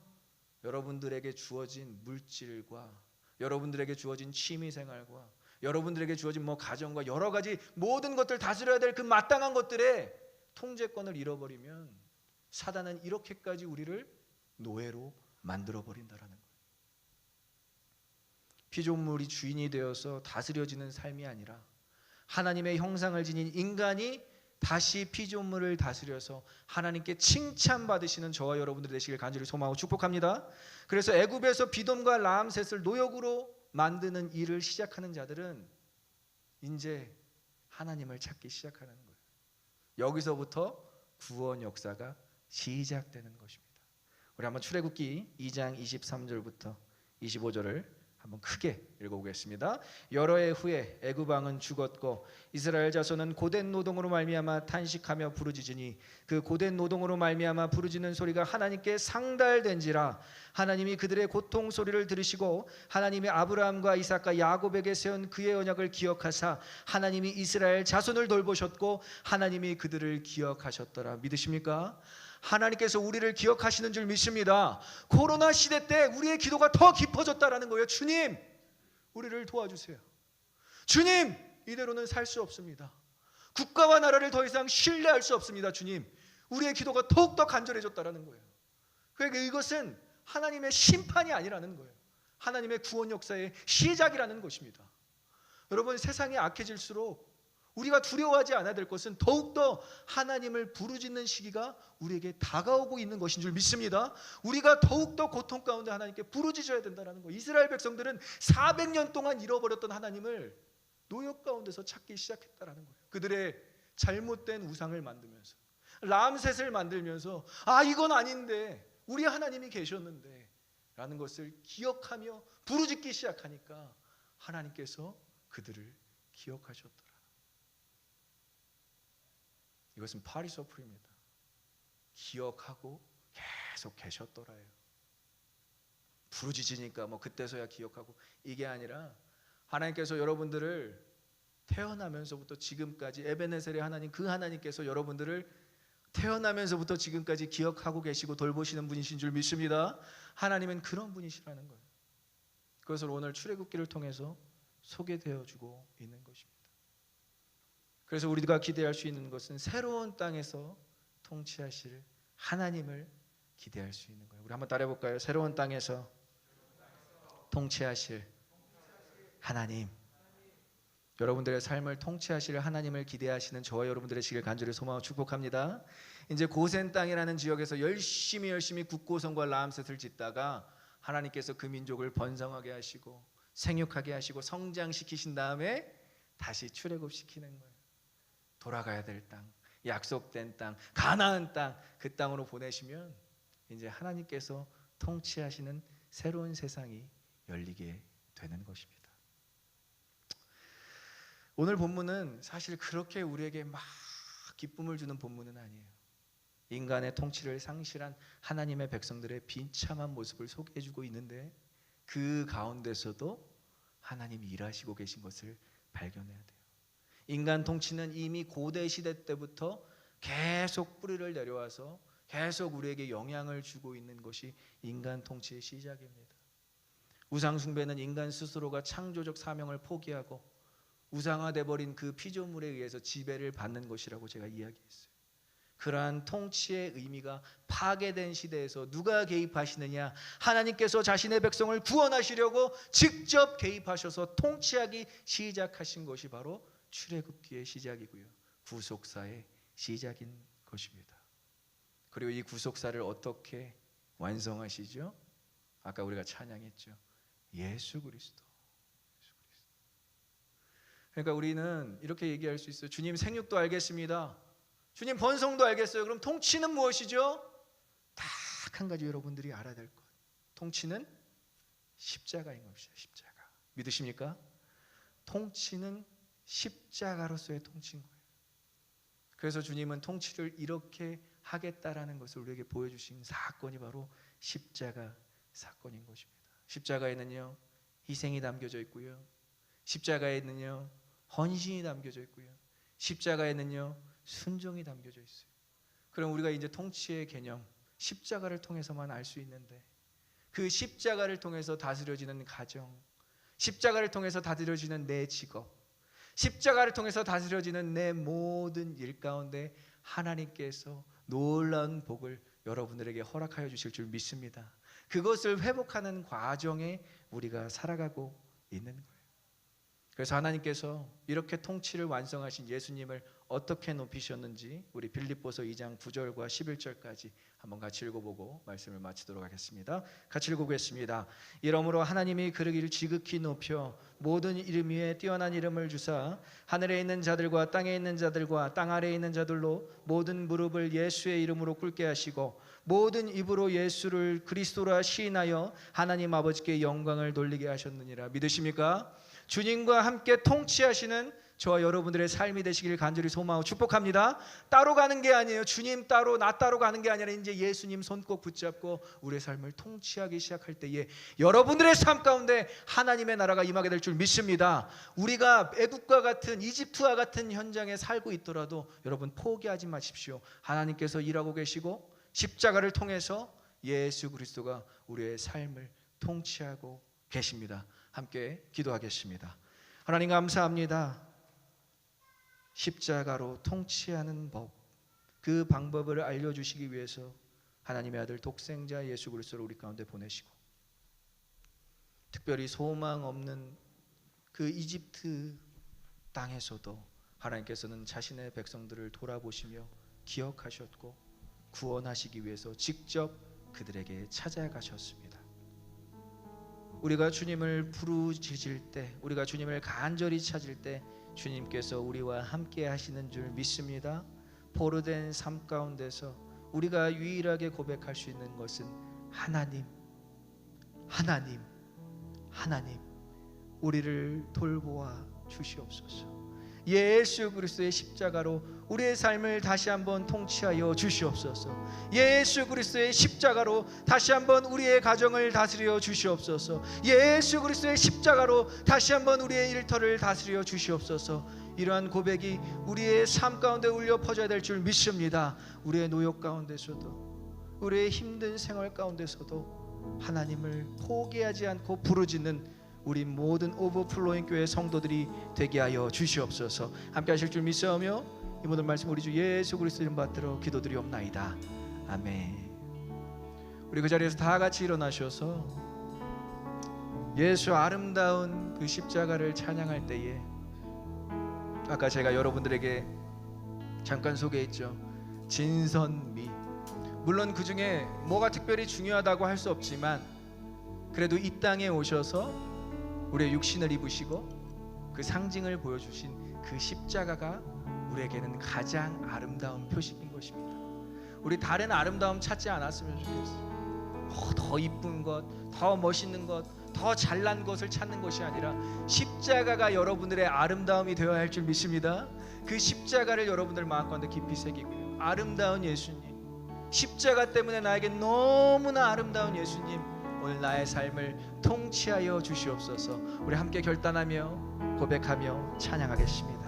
S4: 여러분들에게 주어진 물질과 여러분들에게 주어진 취미생활과 여러분들에게 주어진 가정과 여러 가지 모든 것들 다스려야 될 그 마땅한 것들의 통제권을 잃어버리면 사단은 이렇게까지 우리를 노예로 만들어버린다라는 거예요. 피조물이 주인이 되어서 다스려지는 삶이 아니라 하나님의 형상을 지닌 인간이 다시 피조물을 다스려서 하나님께 칭찬받으시는 저와 여러분들이 되시길 간절히 소망하고 축복합니다. 그래서 애굽에서 비돔과 라암셋을 노역으로 만드는 일을 시작하는 자들은 이제 하나님을 찾기 시작하는 거예요. 여기서부터 구원 역사가 시작되는 것입니다. 우리 한번 출애굽기 2장 23절부터 25절을 한번 크게 읽어보겠습니다. 여러 해 후에 애굽 왕은 죽었고 이스라엘 자손은 고된 노동으로 말미암아 탄식하며 부르짖으니 그 고된 노동으로 말미암아 부르짖는 소리가 하나님께 상달된지라. 하나님이 그들의 고통 소리를 들으시고 하나님이 아브라함과 이삭과 야곱에게 세운 그의 언약을 기억하사 하나님이 이스라엘 자손을 돌보셨고 하나님이 그들을 기억하셨더라. 믿으십니까? 하나님께서 우리를 기억하시는 줄 믿습니다. 코로나 시대 때 우리의 기도가 더 깊어졌다라는 거예요. 주님, 우리를 도와주세요. 주님, 이대로는 살 수 없습니다. 국가와 나라를 더 이상 신뢰할 수 없습니다. 주님, 우리의 기도가 더욱더 간절해졌다라는 거예요. 그러니까 이것은 하나님의 심판이 아니라는 거예요. 하나님의 구원 역사의 시작이라는 것입니다. 여러분, 세상이 악해질수록 우리가 두려워하지 않아야 될 것은 더욱더 하나님을 부르짖는 시기가 우리에게 다가오고 있는 것인 줄 믿습니다. 우리가 더욱더 고통 가운데 하나님께 부르짖어야 된다는 거예요. 이스라엘 백성들은 400년 동안 잃어버렸던 하나님을 노역 가운데서 찾기 시작했다는 거예요. 그들의 잘못된 우상을 만들면서, 라암셋을 만들면서 이건 아닌데 우리 하나님이 계셨는데 라는 것을 기억하며 부르짖기 시작하니까 하나님께서 그들을 기억하셨더라. 이것은 파리서풀입니다. 기억하고 계속 계셨더라예요. 부르짖으니까 그때서야 기억하고, 이게 아니라 하나님께서 여러분들을 태어나면서부터 지금까지, 에베네셀의 하나님, 그 하나님께서 여러분들을 태어나면서부터 지금까지 기억하고 계시고 돌보시는 분이신 줄 믿습니다. 하나님은 그런 분이시라는 거예요. 그것을 오늘 출애굽기를 통해서 소개되어 주고 있는 것입니다. 그래서 우리가 기대할 수 있는 것은 새로운 땅에서 통치하실 하나님을 기대할 수 있는 거예요. 우리 한번 따라해 볼까요? 새로운 땅에서 통치하실 하나님. 여러분들의 삶을 통치하실 하나님을 기대하시는 저와 여러분들의 시길 간절히 소망하고 축복합니다. 이제 고센 땅이라는 지역에서 열심히 국고성과 라암셋을 짓다가 하나님께서 그 민족을 번성하게 하시고 생육하게 하시고 성장시키신 다음에 다시 출애굽시키는 거예요. 돌아가야 될 땅, 약속된 땅, 가나안 땅, 그 땅으로 보내시면 이제 하나님께서 통치하시는 새로운 세상이 열리게 되는 것입니다. 오늘 본문은 사실 그렇게 우리에게 막 기쁨을 주는 본문은 아니에요. 인간의 통치를 상실한 하나님의 백성들의 비참한 모습을 소개해주고 있는데, 그 가운데서도 하나님이 일하시고 계신 것을 발견해야 돼요. 인간 통치는 이미 고대 시대 때부터 계속 뿌리를 내려와서 계속 우리에게 영향을 주고 있는 것이 인간 통치의 시작입니다. 우상 숭배는 인간 스스로가 창조적 사명을 포기하고 우상화돼 버린 그 피조물에 의해서 지배를 받는 것이라고 제가 이야기했어요. 그러한 통치의 의미가 파괴된 시대에서 누가 개입하시느냐? 하나님께서 자신의 백성을 구원하시려고 직접 개입하셔서 통치하기 시작하신 것이 바로 출애굽기의 시작이고요, 구속사의 시작인 것입니다. 그리고 이 구속사를 어떻게 완성하시죠? 아까 우리가 찬양했죠. 예수 그리스도. 그러니까 우리는 이렇게 얘기할 수 있어요. 주님, 생육도 알겠습니다. 주님 번성도 알겠어요. 그럼 통치는 무엇이죠? 딱 한 가지 여러분들이 알아야 될 것. 통치는 십자가인 것이죠. 십자가. 믿으십니까? 통치는 십자가로서의 통치인 거예요. 그래서 주님은 통치를 이렇게 하겠다라는 것을 우리에게 보여주신 사건이 바로 십자가 사건인 것입니다. 십자가에는요 희생이 담겨져 있고요, 십자가에는요 헌신이 담겨져 있고요, 십자가에는요 순종이 담겨져 있어요. 그럼 우리가 이제 통치의 개념, 십자가를 통해서만 알 수 있는데, 그 십자가를 통해서 다스려지는 가정, 십자가를 통해서 다스려지는 내 직업, 십자가를 통해서 다스려지는 내 모든 일 가운데 하나님께서 놀라운 복을 여러분들에게 허락하여 주실 줄 믿습니다. 그것을 회복하는 과정에 우리가 살아가고 있는 거예요. 그래서 하나님께서 이렇게 통치를 완성하신 예수님을 어떻게 높이셨는지 우리 빌립보서 2장 9절과 11절까지 한번 같이 읽어보고 말씀을 마치도록 하겠습니다. 같이 읽어보겠습니다. 이러므로 하나님이 그를 지극히 높여 모든 이름 위에 뛰어난 이름을 주사 하늘에 있는 자들과 땅에 있는 자들과 땅 아래에 있는 자들로 모든 무릎을 예수의 이름으로 꿇게 하시고 모든 입으로 예수를 그리스도라 시인하여 하나님 아버지께 영광을 돌리게 하셨느니라. 믿으십니까? 주님과 함께 통치하시는 저와 여러분들의 삶이 되시길 간절히 소망하고 축복합니다. 따로 가는 게 아니에요. 주님 따로 나 따로 가는 게 아니라 이제 예수님 손 꼭 붙잡고 우리의 삶을 통치하기 시작할 때에 여러분들의 삶 가운데 하나님의 나라가 임하게 될 줄 믿습니다. 우리가 애국과 같은 이집트와 같은 현장에 살고 있더라도 여러분 포기하지 마십시오. 하나님께서 일하고 계시고 십자가를 통해서 예수 그리스도가 우리의 삶을 통치하고 계십니다. 함께 기도하겠습니다. 하나님 감사합니다. 십자가로 통치하는 법, 그 방법을 알려주시기 위해서 하나님의 아들 독생자 예수 그리스도를 우리 가운데 보내시고 특별히 소망 없는 그 이집트 땅에서도 하나님께서는 자신의 백성들을 돌아보시며 기억하셨고 구원하시기 위해서 직접 그들에게 찾아가셨습니다. 우리가 주님을 부르짖을 때, 우리가 주님을 간절히 찾을 때 주님께서 우리와 함께 하시는 줄 믿습니다. 포로된 삶 가운데서 우리가 유일하게 고백할 수 있는 것은 하나님, 하나님, 하나님, 우리를 돌보아 주시옵소서. 예수 그리스도의 십자가로 우리의 삶을 다시 한번 통치하여 주시옵소서. 예수 그리스도의 십자가로 다시 한번 우리의 가정을 다스려 주시옵소서. 예수 그리스도의 십자가로 다시 한번 우리의 일터를 다스려 주시옵소서. 이러한 고백이 우리의 삶 가운데 울려 퍼져야 될 줄 믿습니다. 우리의 노역 가운데서도, 우리의 힘든 생활 가운데서도 하나님을 포기하지 않고 부르짖는 우리 모든 오버플로잉 교회 성도들이 되게 하여 주시옵소서. 함께 하실 줄 믿사오며 이 모든 말씀 우리 주 예수 그리스도 이름 받들어 기도드리옵나이다. 아멘. 우리 그 자리에서 다 같이 일어나셔서 예수 아름다운 그 십자가를 찬양할 때에 아까 제가 여러분들에게 잠깐 소개했죠. 진선미. 물론 그 중에 뭐가 특별히 중요하다고 할 수 없지만 그래도 이 땅에 오셔서 우리의 육신을 입으시고 그 상징을 보여주신 그 십자가가 우리에게는 가장 아름다운 표식인 것입니다. 우리 다른 아름다움 찾지 않았으면 좋겠어요. 더 이쁜 것, 더 멋있는 것, 더 잘난 것을 찾는 것이 아니라 십자가가 여러분들의 아름다움이 되어야 할 줄 믿습니다. 그 십자가를 여러분들 마음 가운데 깊이 새기고요. 아름다운 예수님, 십자가 때문에 나에게 너무나 아름다운 예수님, 오늘 나의 삶을 통치하여 주시옵소서. 우리 함께 결단하며 고백하며 찬양하겠습니다.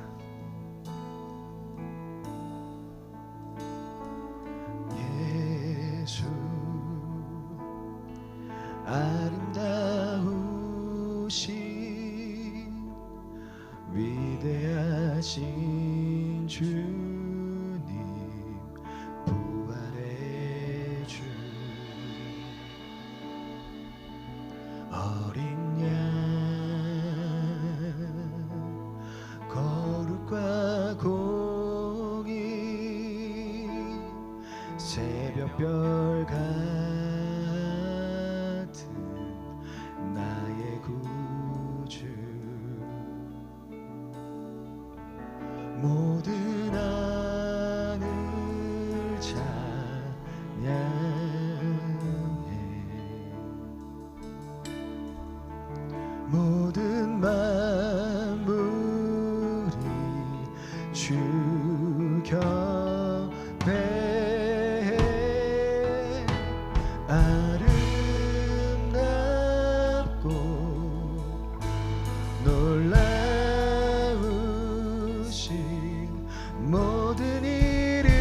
S4: 예수 아름다우신 위대하신 주님 부활의 주 어린 양 거룩과 공의 새벽별 같은 나의 구주 모든 하늘 경배해 아름답고 놀라우신 모든 이름보다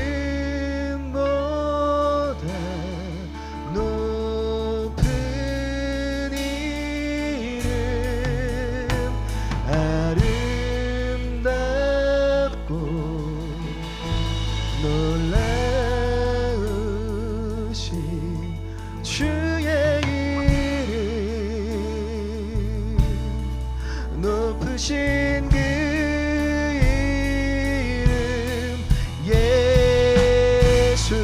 S4: 높은 이름 아름답고 놀라우신 주의 이름 높으신 그 이름 예수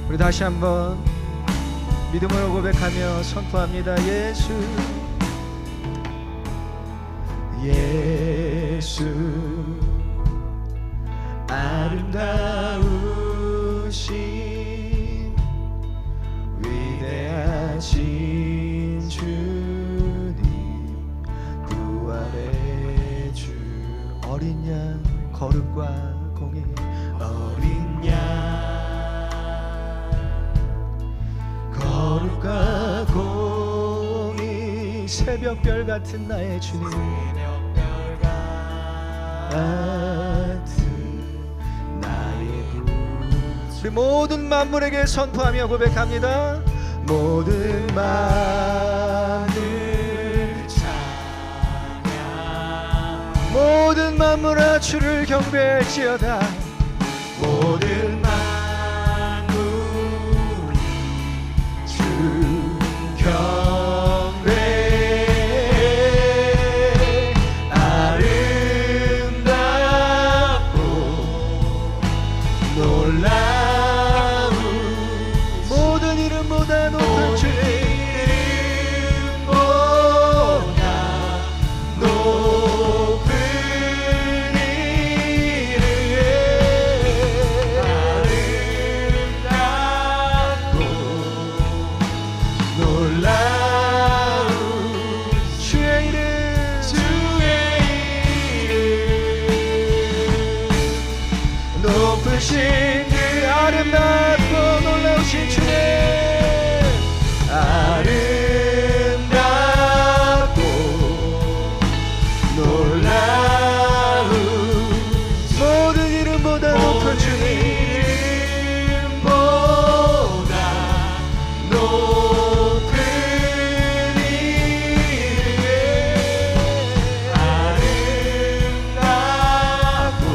S4: 우리 다시 한번 믿음으로 고백하며 선포합니다. 예수 예수 아름다우신 위대하신 주님 부활의 주 어린 양 거룩과 공의 어린 양 거룩과 공의 새벽별 같은 나의 주님 같은 나의 구 우리 모든 만물에게 선포하며 고백합니다. 모든 만물 찬양 모든 만물아 주를 경배할지어다 모든 만물이 주 경배 아름답고 놀라운 모든 이름보다 높은 주님 이름보다 높은 이름 아름답고 놀라운 주의 이름 높으신 그 아름답고 놀라우신 주님 아름답고 놀라운 모든 이름보다 높은 주님 이름보다 높은 이름 아름답고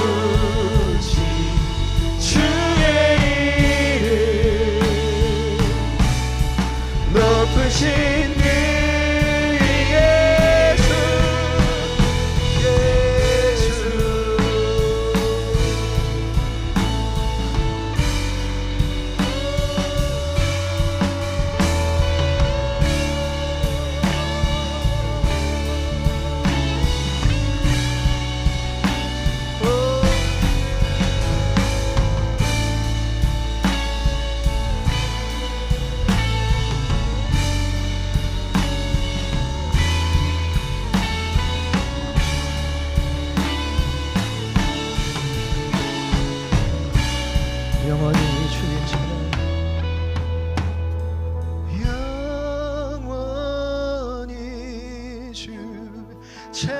S4: 놀라우신 주의 이름 높으신 그 예수 예수 영원히 주님 찬양 영원히 주 찬양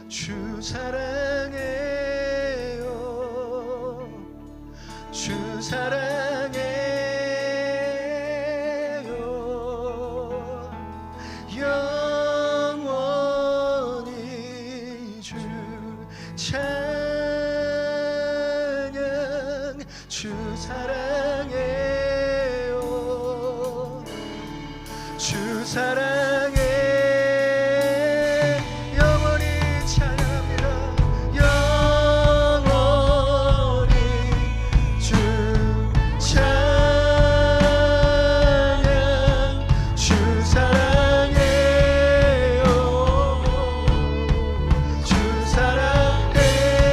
S4: 주 사랑해요 주 사랑해요 영원히 주 찬양 주 사랑해요 주 사랑해 영원히 찬양합니다 영원히 주 찬양 주 사랑해요 주 사랑해요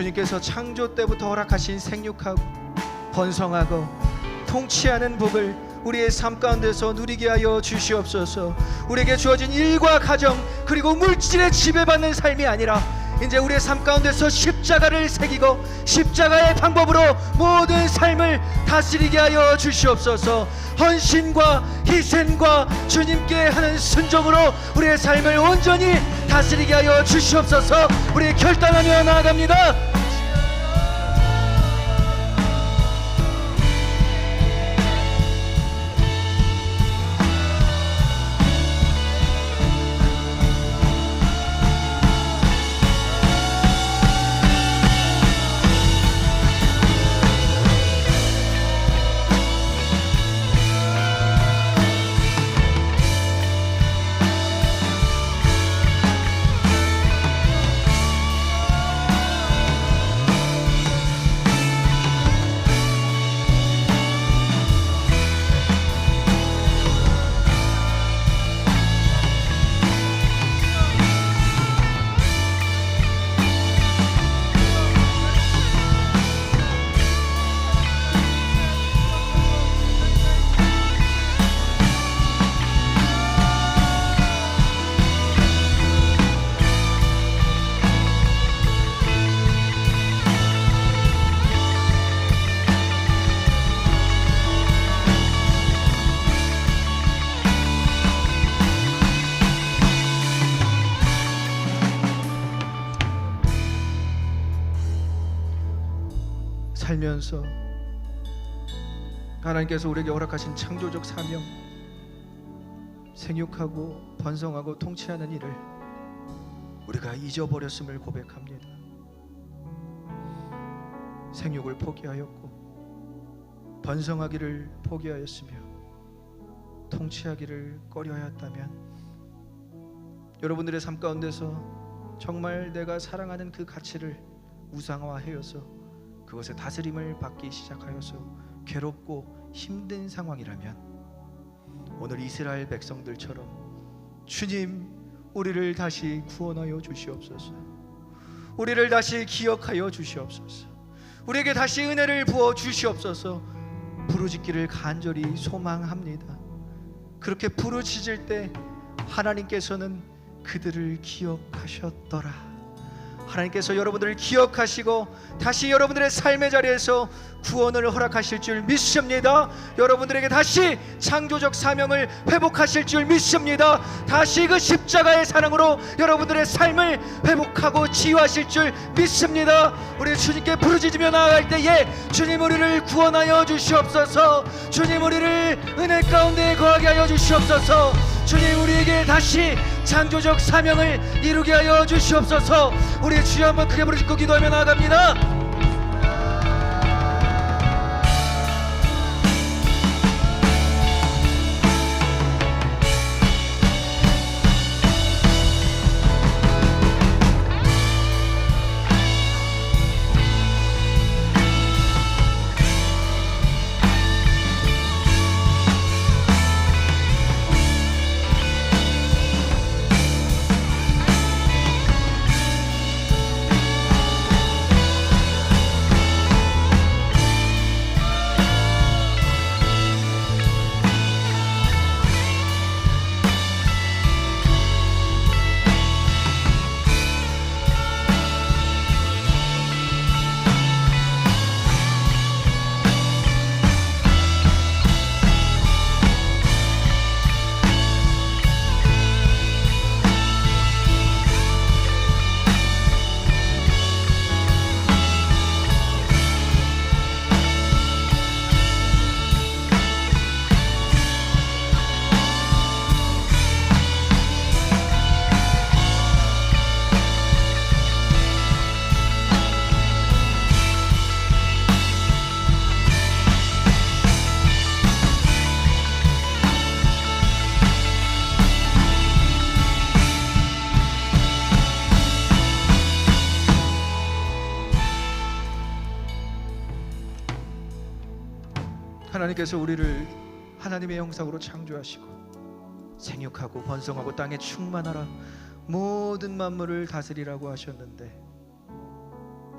S4: 주님께서 창조 때부터 허락하신 생육하고 번성하고 통치하는 복을 우리의 삶 가운데서 누리게 하여 주시옵소서. 우리에게 주어진 일과 가정 그리고 물질에 지배받는 삶이 아니라 이제 우리의 삶 가운데서 십자가를 새기고 십자가의 방법으로 모든 삶을 다스리게 하여 주시옵소서. 헌신과 희생과 주님께 하는 순종으로 우리의 삶을 온전히 다스리게 하여 주시옵소서. 우리 결단하며 나아갑니다. 살면서 하나님께서 우리에게 허락하신 창조적 사명, 생육하고 번성하고 통치하는 일을 우리가 잊어버렸음을 고백합니다. 생육을 포기하였고 번성하기를 포기하였으며 통치하기를 꺼려하였다면 여러분들의 삶 가운데서 정말 내가 사랑하는 그 가치를 우상화하여서 그것의 다스림을 받기 시작하여서 괴롭고 힘든 상황이라면 오늘 이스라엘 백성들처럼 주님 우리를 다시 구원하여 주시옵소서. 우리를 다시 기억하여 주시옵소서. 우리에게 다시 은혜를 부어 주시옵소서. 부르짖기를 간절히 소망합니다. 그렇게 부르짖을 때 하나님께서는 그들을 기억하셨더라. 하나님께서 여러분들을 기억하시고 다시 여러분들의 삶의 자리에서 구원을 허락하실 줄 믿습니다. 여러분들에게 다시 창조적 사명을 회복하실 줄 믿습니다. 다시 그 십자가의 사랑으로 여러분들의 삶을 회복하고 치유하실 줄 믿습니다. 우리 주님께 부르짖으며 나아갈 때에 주님 우리를 구원하여 주시옵소서. 주님 우리를 은혜 가운데 거하게 하여 주시옵소서. 주님 우리에게 다시 창조적 사명을 이루게 하여 주시옵소서. 우리 주여 한번 크게 부르짖고 기도하며 나아갑니다. 하나님께서 우리를 하나님의 형상으로 창조하시고 생육하고 번성하고 땅에 충만하라 모든 만물을 다스리라고 하셨는데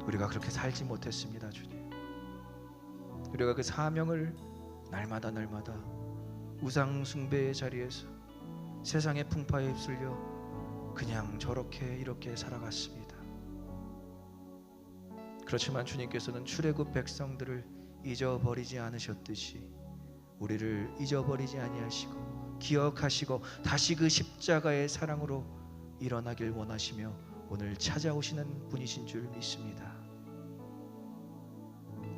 S4: 우리가 그렇게 살지 못했습니다, 주님. 우리가 그 사명을 날마다 우상 숭배의 자리에서 세상의 풍파에 휩쓸려 그냥 저렇게 이렇게 살아갔습니다. 그렇지만 주님께서는 출애굽 백성들을 잊어버리지 않으셨듯이 우리를 잊어버리지 아니하시고 기억하시고 다시 그 십자가의 사랑으로 일어나길 원하시며 오늘 찾아오시는 분이신 줄 믿습니다.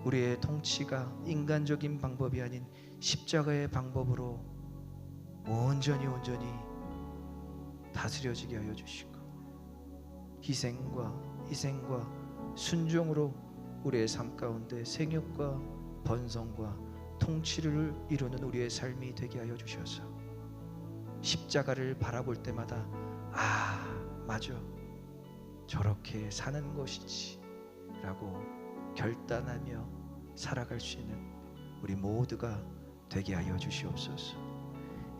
S4: 우리의 통치가 인간적인 방법이 아닌 십자가의 방법으로 온전히 다스려지게 하여 주시고 희생과 순종으로 우리의 삶 가운데 생육과 번성과 통치를 이루는 우리의 삶이 되게 하여 주셔서 십자가를 바라볼 때마다 맞아, 저렇게 사는 것이지 라고 결단하며 살아갈 수 있는 우리 모두가 되게 하여 주시옵소서.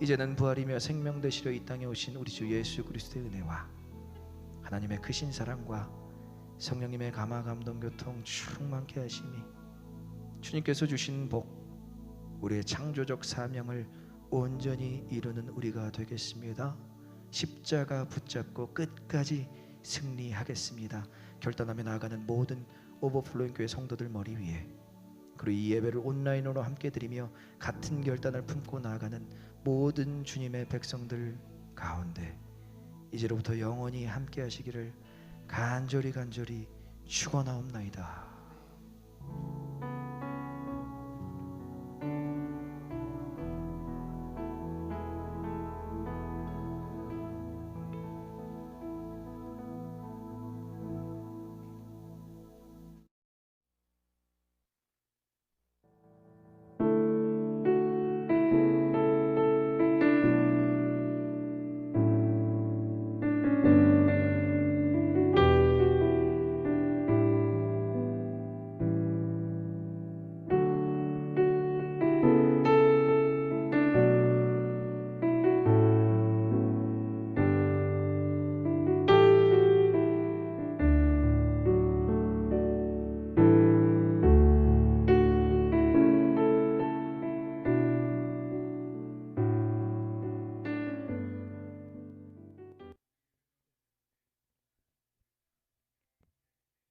S4: 이제는 부활이며 생명 되시려 이 땅에 오신 우리 주 예수 그리스도의 은혜와 하나님의 크신 사랑과 성령님의 감화 감동 교통 충만케 하심이 주님께서 주신 복, 우리의 창조적 사명을 온전히 이루는 우리가 되겠습니다. 십자가 붙잡고 끝까지 승리하겠습니다. 결단하며 나아가는 모든 오버플로잉 교회 성도들 머리 위에, 그리고 이 예배를 온라인으로 함께 드리며 같은 결단을 품고 나아가는 모든 주님의 백성들 가운데 이제로부터 영원히 함께 하시기를 간절히 축원하옵나이다.